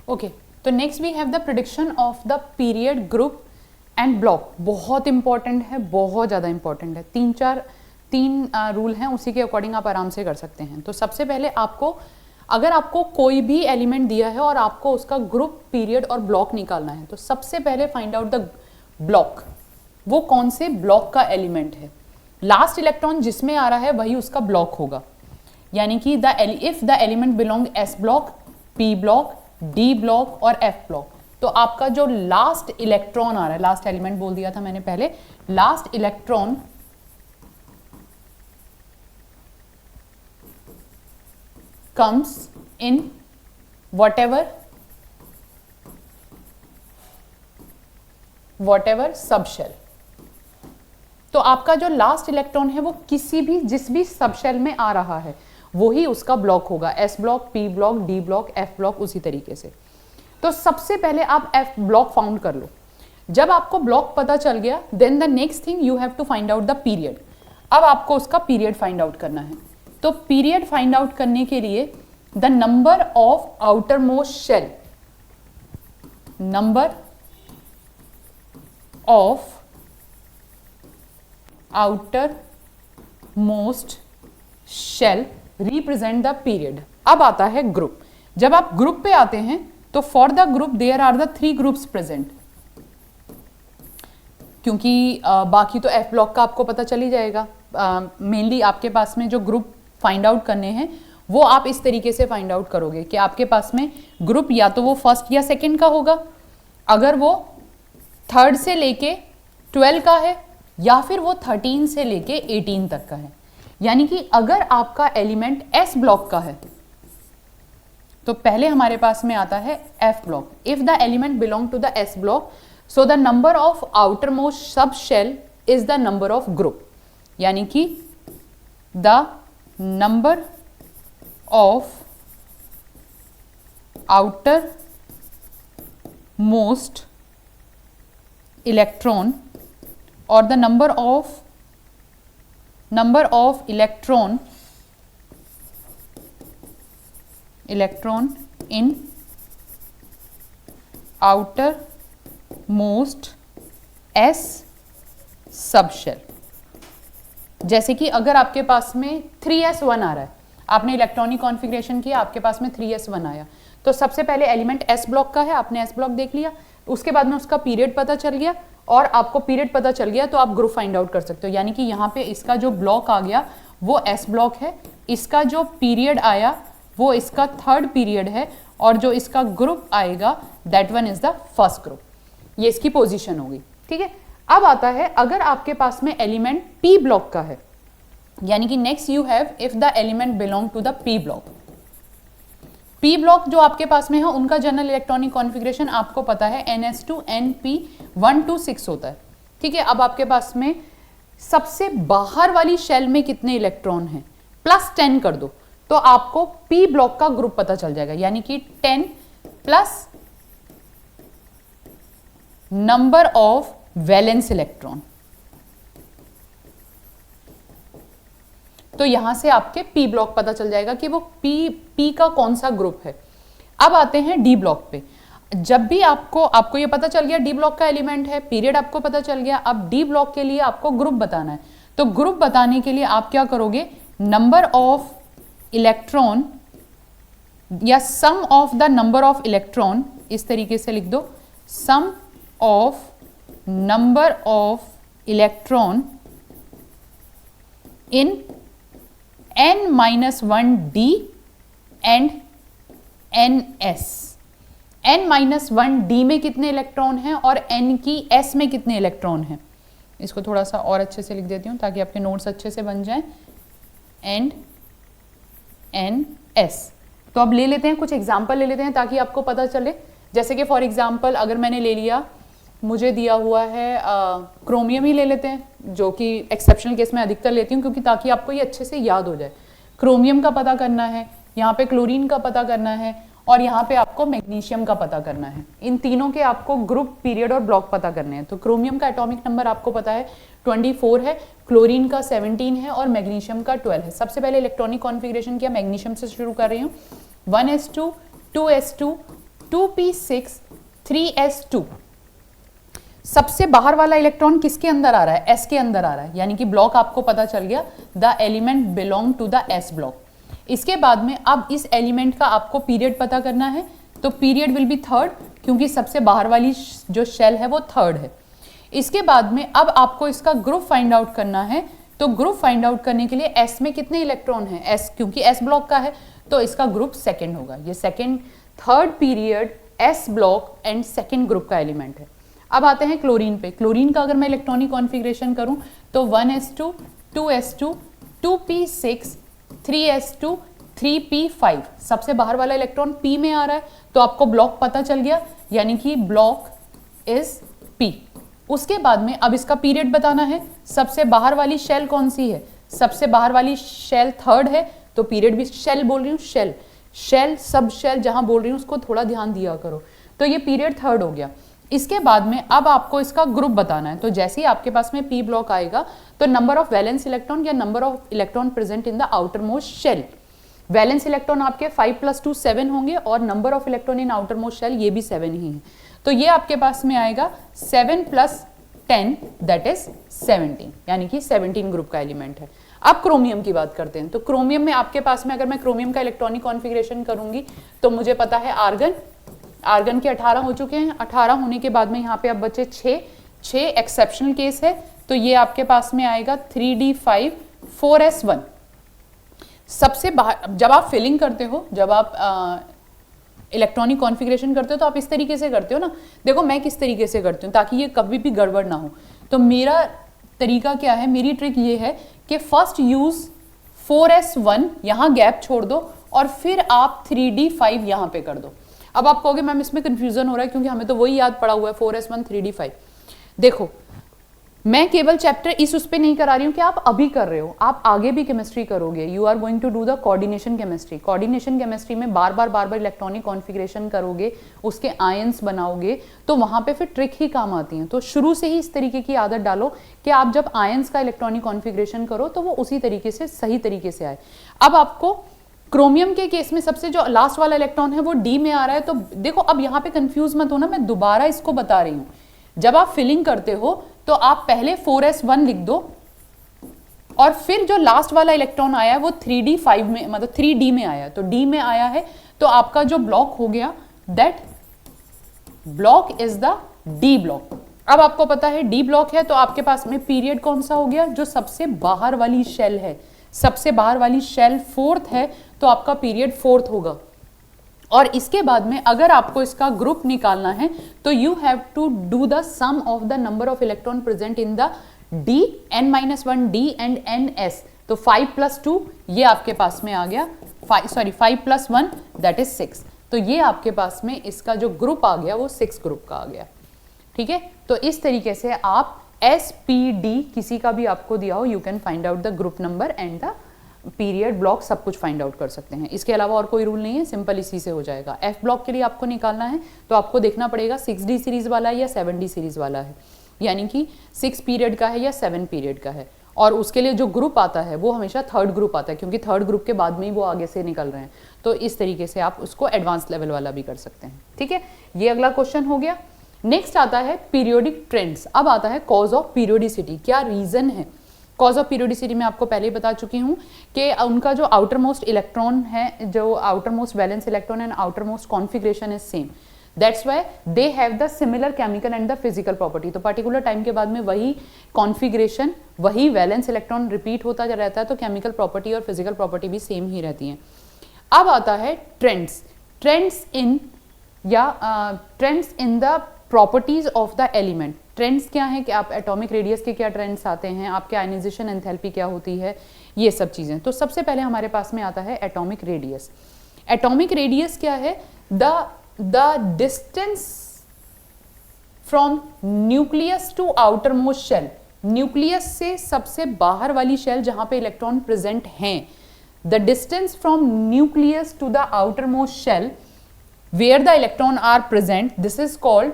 okay. तो next we have the prediction of the period, group and block. बहुत इंपॉर्टेंट है, बहुत ज़्यादा इंपॉर्टेंट है। तीन रूल हैं, उसी के अकॉर्डिंग आप आराम से कर सकते हैं। तो सबसे पहले आपको, अगर आपको कोई भी एलिमेंट दिया है और आपको उसका ग्रुप, पीरियड और ब्लॉक निकालना है, तो सबसे पहले फाइंड आउट द ब्लॉक। वो कौन से ब्लॉक का एलिमेंट है। लास्ट इलेक्ट्रॉन जिसमें आ रहा है वही उसका ब्लॉक होगा, यानी कि if the element belong S block, P block, D block और एफ ब्लॉक, तो आपका जो लास्ट इलेक्ट्रॉन आ रहा है, लास्ट एलिमेंट बोल दिया था मैंने पहले, last electron comes in whatever subshell. तो आपका जो लास्ट इलेक्ट्रॉन है वो जिस भी सबशेल में आ रहा है वो ही उसका ब्लॉक होगा, S block, P block, D block, F block, उसी तरीके से। तो सबसे पहले आप एफ ब्लॉक फाउंड कर लो। जब आपको ब्लॉक पता चल गया, then the next thing you have to find out the period. अब आपको उसका पीरियड फाइंड आउट करना है। तो पीरियड फाइंड आउट करने के लिए the number of outer most shell, number of outer most shell represent the period. अब आता है ग्रुप। जब आप ग्रुप पे आते हैं तो for the group there are the 3 groups present, क्योंकि बाकी तो एफ ब्लॉक का आपको पता चल ही जाएगा। मेनली आपके पास में जो ग्रुप फाइंड आउट करने हैं वो आप इस तरीके से फाइंड आउट करोगे कि आपके पास में ग्रुप या तो वो फर्स्ट या सेकंड का होगा, अगर वो 3rd से लेके 12 का है, या फिर वो 13 से लेके 18 तक का है। यानी कि अगर आपका एलिमेंट एस ब्लॉक का है तो पहले हमारे पास में आता है F block. If the element belong to the S block, so the number of outer most sub shell is the number of group, यानी कि the number of outer most electron or the number of electron in outer most s subshell। जैसे कि अगर आपके पास में 3s1 आ रहा है, आपने इलेक्ट्रॉनिक कॉन्फ़िगरेशन किया, आपके पास में 3s1 आया, तो सबसे पहले एलिमेंट s ब्लॉक का है, आपने s ब्लॉक देख लिया, उसके बाद में उसका पीरियड पता चल गया, और आपको पीरियड पता चल गया तो आप ग्रुप फाइंड आउट कर सकते हो। यानी कि यहाँ पे इसका जो ब्लॉक आ गया वो एस ब्लॉक है, इसका जो पीरियड आया वो इसका 3rd पीरियड है, और जो इसका ग्रुप आएगा that one is the first group. ये इसकी पोजीशन होगी, ठीक है। अब आता है अगर आपके पास में एलिमेंट पी ब्लॉक का है, यानी कि next you have if the element belong to the P block. P block जो आपके पास में है उनका जनरल इलेक्ट्रॉनिक कॉन्फ़िगरेशन आपको पता है ns2 np126 होता है, ठीक है। अब आपके पास में सबसे बाहर वाली शेल में कितने इलेक्ट्रॉन हैं, +10 कर दो तो आपको पी ब्लॉक का ग्रुप पता चल जाएगा, यानी कि 10 plus number of valence electron. तो यहां से आपके पी ब्लॉक पता चल जाएगा कि वो पी का कौन सा ग्रुप है। अब आते हैं डी ब्लॉक पे। जब भी आपको ये पता चल गया डी ब्लॉक का एलिमेंट है, पीरियड आपको पता चल गया, अब डी ब्लॉक के लिए आपको ग्रुप बताना है। तो ग्रुप बताने के लिए आप क्या करोगे, नंबर ऑफ इलेक्ट्रॉन या sum of the number of electron, इस तरीके से लिख दो, sum of number of electron in n-1d and ns। n-1d में कितने इलेक्ट्रॉन हैं और n की s में कितने इलेक्ट्रॉन हैं। इसको थोड़ा सा और अच्छे से लिख देती हूँ ताकि आपके नोट्स अच्छे से बन जाएं, एंड ns। तो अब ले लेते हैं कुछ एग्जाम्पल ले लेते हैं ताकि आपको पता चले। जैसे कि फॉर एग्जाम्पल अगर मैंने ले लिया, मुझे दिया हुआ है क्रोमियम ही ले लेते हैं, जो कि एक्सेप्शनल केस में अधिकतर लेती हूँ क्योंकि ताकि आपको ये अच्छे से याद हो जाए। क्रोमियम का पता करना है, यहाँ पे क्लोरीन का पता करना है, और यहाँ पे आपको मैग्नीशियम का पता करना है। इन तीनों के आपको ग्रुप, पीरियड और ब्लॉक पता करने हैं। तो क्रोमियम का एटॉमिक नंबर आपको पता है 24 है, क्लोरीन का 17 है और मैग्नीशियम का 12 है। सबसे पहले इलेक्ट्रॉनिक कॉन्फ़िगरेशन किया, मैग्नीशियम से शुरू कर रही हूँ। 1s2 2s2 2p6 3s2। सबसे बाहर वाला इलेक्ट्रॉन किसके अंदर आ रहा है, एस के अंदर आ रहा है, यानी कि ब्लॉक आपको पता चल गया, the element belong to the S block. इसके बाद में अब इस एलिमेंट का आपको पीरियड पता करना है, तो पीरियड विल बी 3rd, क्योंकि सबसे बाहर वाली जो शेल है वो 3rd है। इसके बाद में अब आपको इसका ग्रुप फाइंड आउट करना है। तो ग्रुप फाइंड आउट करने के लिए s में कितने इलेक्ट्रॉन हैं, s क्योंकि s ब्लॉक का है तो इसका ग्रुप सेकंड होगा। ये second third period s block and second group का एलिमेंट है। अब आते हैं क्लोरीन पे। क्लोरीन का अगर मैं इलेक्ट्रॉनिक कॉन्फ़िगरेशन करूं तो 1s2 2s2 2p6 3s2 3p5, सबसे बाहर वाला इलेक्ट्रॉन p में आ रहा है तो आपको ब्लॉक पता चल गया, यानी कि ब्लॉक इज p। उसके बाद में अब इसका पीरियड बताना है। सबसे बाहर वाली शेल कौन सी है, सबसे बाहर वाली शेल थर्ड है तो पीरियड भी शेल बोल रही हूँ, शेल शेल सब शेल जहां बोल रही हूँ उसको थोड़ा ध्यान दिया करो। तो ये पीरियड थर्ड हो गया। इसके बाद में अब आपको इसका ग्रुप बताना है। तो जैसे ही आपके पास में p ब्लॉक आएगा तो नंबर ऑफ वैलेंस इलेक्ट्रॉन या number of electron present in the outer most shell, valence electron आपके 5 + 2 7 होंगे और number of electron in outer most shell ये भी 7 ही है। तो ये आपके पास में आएगा 7 + 10 दैट इज 17, यानी कि 17 ग्रुप का एलिमेंट है। अब क्रोमियम की बात करते हैं। तो क्रोमियम में आपके पास में अगर मैं क्रोमियम का इलेक्ट्रॉनिक कॉन्फ़िगरेशन करूंगी तो मुझे पता है आर्गन, आर्गन के 18 हो चुके हैं। 18 होने के बाद में यहाँ पे अब बचे 6 एक्सेप्शनल केस है तो ये आपके पास में आएगा 3d5 4s1। सबसे बाहर जब आप फिलिंग करते हो, जब आप इलेक्ट्रॉनिक कॉन्फ़िगरेशन करते हो तो आप इस तरीके से करते हो ना। देखो मैं किस तरीके से करती हूँ ताकि ये कभी भी गड़बड़ ना हो। तो मेरा तरीका क्या है, मेरी ट्रिक ये है कि फर्स्ट यूज 4s1, यहाँ गैप छोड़ दो और फिर आप 3d5 यहाँ पे कर दो। अब आप कहोगे मैम इसमें कंफ्यूजन हो रहा है क्योंकि हमें तो वही याद पड़ा हुआ है 4s1 3d5। देखो मैं केवल चैप्टर इस उस पे नहीं करा रही हूँ कि आप अभी कर रहे हो, आप आगे भी केमिस्ट्री करोगे। You are going to do the coordination chemistry. Coordination chemistry में बार बार इलेक्ट्रॉनिक कॉन्फ़िगरेशन करोगे, उसके आयंस बनाओगे तो वहां पे फिर ट्रिक ही काम आती है। तो शुरू से ही इस तरीके की आदत डालो कि आप जब आयंस का इलेक्ट्रॉनिक कॉन्फ़िगरेशन करो तो वो उसी तरीके से सही तरीके से आए। अब आपको क्रोमियम के केस में सबसे जो लास्ट वाला इलेक्ट्रॉन है वो डी में आ रहा है। तो देखो अब यहाँ पे कंफ्यूज मत होना, मैं दोबारा इसको बता रही हूँ। जब आप फिलिंग करते हो तो आप पहले 4s1 लिख दो और फिर जो लास्ट वाला इलेक्ट्रॉन आया है वो 3d5 में, मतलब 3d में आया, तो d में आया है तो आपका जो ब्लॉक हो गया that block is the d block. अब आपको पता है d ब्लॉक है तो आपके पास में पीरियड कौन सा हो गया, जो सबसे बाहर वाली शेल है, सबसे बाहर वाली शेल फोर्थ है तो आपका पीरियड फोर्थ होगा। और इसके बाद में अगर आपको इसका ग्रुप निकालना है तो you have to do the sum of the number of electron present in the d n-1 d and ns। तो 5 + 2 ये आपके पास में आ गया, 5 + 1 दैट इज 6। तो ये आपके पास में इसका जो ग्रुप आ गया वो 6 ग्रुप का आ गया। ठीक है, तो इस तरीके से आप SPD किसी का भी आपको दिया हो you can find out the group number and the period block, सब कुछ फाइंड आउट कर सकते हैं। इसके अलावा और कोई रूल नहीं है, सिंपल इसी से हो जाएगा। एफ ब्लॉक के लिए आपको निकालना है तो आपको देखना पड़ेगा 6d सीरीज वाला है या 7d सीरीज वाला है, यानी कि 6 पीरियड का है या 7 पीरियड का है। और उसके लिए जो ग्रुप आता है वो हमेशा थर्ड ग्रुप आता है क्योंकि थर्ड ग्रुप के बाद में ही वो आगे से निकल रहे हैं। तो इस तरीके से आप उसको एडवांस लेवल वाला भी कर सकते हैं। ठीक है, ये अगला क्वेश्चन हो गया। नेक्स्ट आता है पीरियोडिक ट्रेंड्स। अब आता है कॉज ऑफ पीरियोडिसिटी, क्या रीजन है। कॉज ऑफ पीरियोडिसिटी में आपको पहले ही बता चुकी हूँ कि उनका जो आउटर मोस्ट इलेक्ट्रॉन है, जो outer most valence electron and outer most configuration is same, that's why they have the similar chemical and the physical property. तो पर्टिकुलर टाइम के बाद में वही कॉन्फिग्रेशन, वही वैलेंस इलेक्ट्रॉन रिपीट होता रहता है तो केमिकल प्रॉपर्टी और फिजिकल प्रॉपर्टी भी सेम ही रहती हैं। अब आता है trends. Trends in the properties of the element. Trends क्या है कि आप एटॉमिक रेडियस के क्या ट्रेंड्स आते हैं, आपके आयनाइजेशन एंथैल्पी क्या होती है, ये सब चीजें। तो सबसे पहले हमारे पास में आता है एटॉमिक रेडियस। एटॉमिक रेडियस क्या है, the distance from nucleus to outer most shell. Nucleus से सबसे बाहर वाली शेल जहां पे इलेक्ट्रॉन प्रेजेंट हैं, the distance from nucleus to the outer most shell where the electron are present, this is called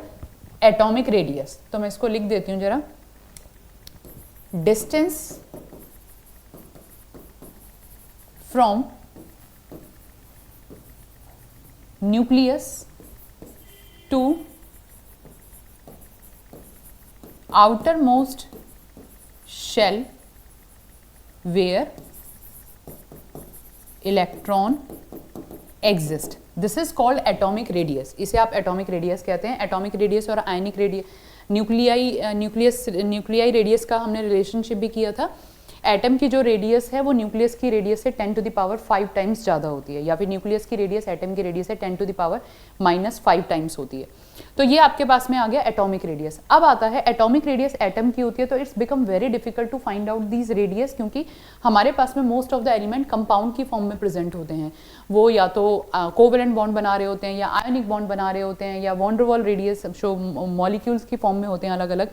atomic radius. तो मैं इसको लिख देती हूं जरा, distance from nucleus to outer most shell where electron exist. This is called atomic radius, इसे आप atomic radius कहते हैं। एटॉमिक रेडियस और आयनिक रेडियस, न्यूक्लियाई रेडियस का हमने रिलेशनशिप भी किया था। एटम की जो रेडियस है वो न्यूक्लियस की रेडियस से 10 टू द पावर 5 टाइम्स ज़्यादा होती है, या फिर न्यूक्लियस की रेडियस एटम की रेडियस से 10 टू द पावर -5 टाइम्स होती है। तो ये आपके पास में आ गया एटॉमिक रेडियस। अब आता है एटॉमिक रेडियस एटम की होती है, तो it's become very difficult to find out these radius, क्योंकि हमारे पास में most of the element compound की फॉर्म में प्रेजेंट होते हैं। वो या तो कोवेलेंट बॉन्ड बना रहे होते हैं, या आयोनिक बॉन्ड बना रहे होते हैं, या वॉन डेर वाल रेडियस जो मॉलिक्यूल्स की फॉर्म में होते हैं अलग अलग।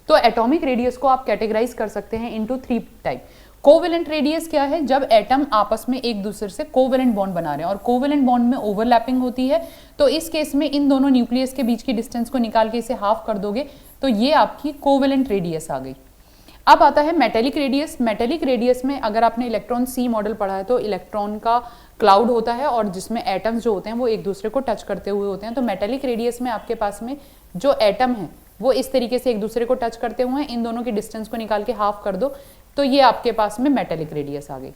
तो एटॉमिक रेडियस को आप कैटेगराइज कर सकते हैं इनटू 3 टाइप। कोवेलेंट रेडियस क्या है? जब एटम आपस में एक दूसरे से कोवेलेंट बॉन्ड बना रहे हैं और कोवेलेंट बॉन्ड में ओवरलैपिंग होती है, तो इस केस में इन दोनों न्यूक्लियस के बीच की डिस्टेंस को निकाल के इसे हाफ कर दोगे तो ये आपकी कोवेलेंट रेडियस आ गई। अब आता है मेटेलिक रेडियस। मेटेलिक रेडियस में अगर आपने इलेक्ट्रॉन सी मॉडल पढ़ा है तो इलेक्ट्रॉन का क्लाउड होता है और जिसमें एटम्स जो होते हैं वो एक दूसरे को टच करते हुए होते हैं। तो मेटेलिक रेडियस में आपके पास में जो एटम है वो इस तरीके से एक दूसरे को टच करते हुए हैं, इन दोनों की डिस्टेंस को निकाल के हाफ कर दो तो ये आपके पास में मेटेलिक रेडियस आ गई।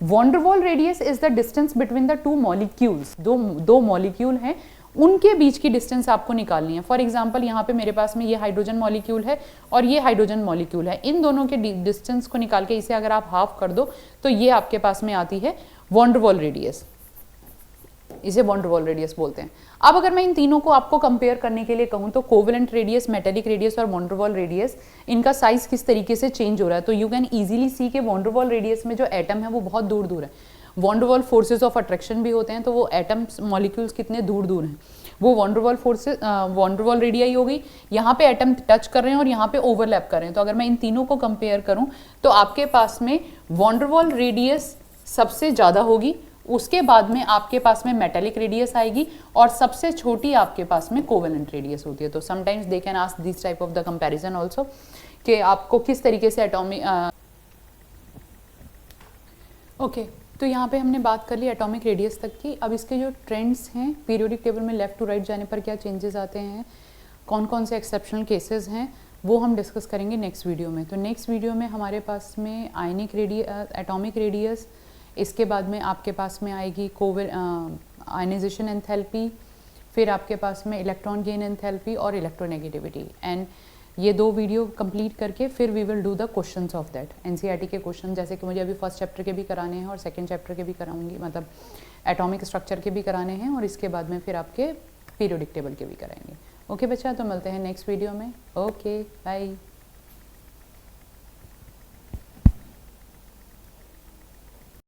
Van der Waals radius is the distance between the two molecules. दो मॉलिक्यूल हैं, उनके बीच की डिस्टेंस आपको निकालनी है। फॉर एग्जांपल यहाँ पे मेरे पास में ये हाइड्रोजन मॉलिक्यूल है और ये हाइड्रोजन मॉलिक्यूल है, इन दोनों के डिस्टेंस को निकाल के इसे अगर आप हाफ कर दो तो ये आपके पास में आती है वॉन डेर वाल रेडियस, इसे वॉन डेर वाल रेडियस बोलते हैं। अब अगर मैं इन तीनों को आपको कंपेयर करने के लिए कहूँ तो कोवेलेंट रेडियस, मेटेलिक रेडियस और वॉन डेर वाल रेडियस, इनका साइज किस तरीके से चेंज हो रहा है, तो यू कैन इजीली सी के वॉन डेर वाल रेडियस में जो एटम है वो बहुत दूर दूर है। Van der Waals forces of attraction भी होते हैं, तो वो एटम्स मॉलिक्यूल्स कितने दूर दूर हैं, वो van der Waals forces, van der Waals radii हो गई। यहाँ पे एटम टच कर रहे हैं और यहाँ पे ओवरलैप कर रहे हैं। तो अगर मैं इन तीनों को कंपेयर करूँ तो आपके पास में वॉन डेर वाल रेडियस सबसे ज़्यादा होगी, उसके बाद में आपके पास में मेटेलिक रेडियस आएगी और सबसे छोटी आपके पास में कोवेलेंट रेडियस होती है। तो sometimes they can ask this type of the comparison also कि आपको किस तरीके से एटॉमिक ओके। तो यहाँ पे हमने बात कर ली एटॉमिक रेडियस तक की। अब इसके जो ट्रेंड्स हैं पीरियोडिक टेबल में लेफ्ट टू राइट जाने पर क्या चेंजेस आते हैं, कौन कौन से एक्सेप्शनल केसेस हैं, वो हम डिस्कस करेंगे नेक्स्ट वीडियो में। तो नेक्स्ट वीडियो में हमारे पास में आयनिक रेडियस, एटॉमिक रेडियस, इसके बाद में आपके पास में आएगी आयनाइजेशन एंथैल्पी, फिर आपके पास में इलेक्ट्रॉन गेन एंथैल्पी और इलेक्ट्रोनेगेटिविटी। एंड ये 2 वीडियो कंप्लीट करके फिर we will do the questions of that. NCERT के क्वेश्चन जैसे कि मुझे अभी फर्स्ट चैप्टर के भी कराने हैं और सेकंड चैप्टर के भी कराऊंगी, मतलब एटॉमिक स्ट्रक्चर के भी कराने हैं और इसके बाद में फिर आपके पीरियोडिक टेबल के भी कराएंगे। ओके बच्चा, तो मिलते हैं नेक्स्ट वीडियो में। Okay bye.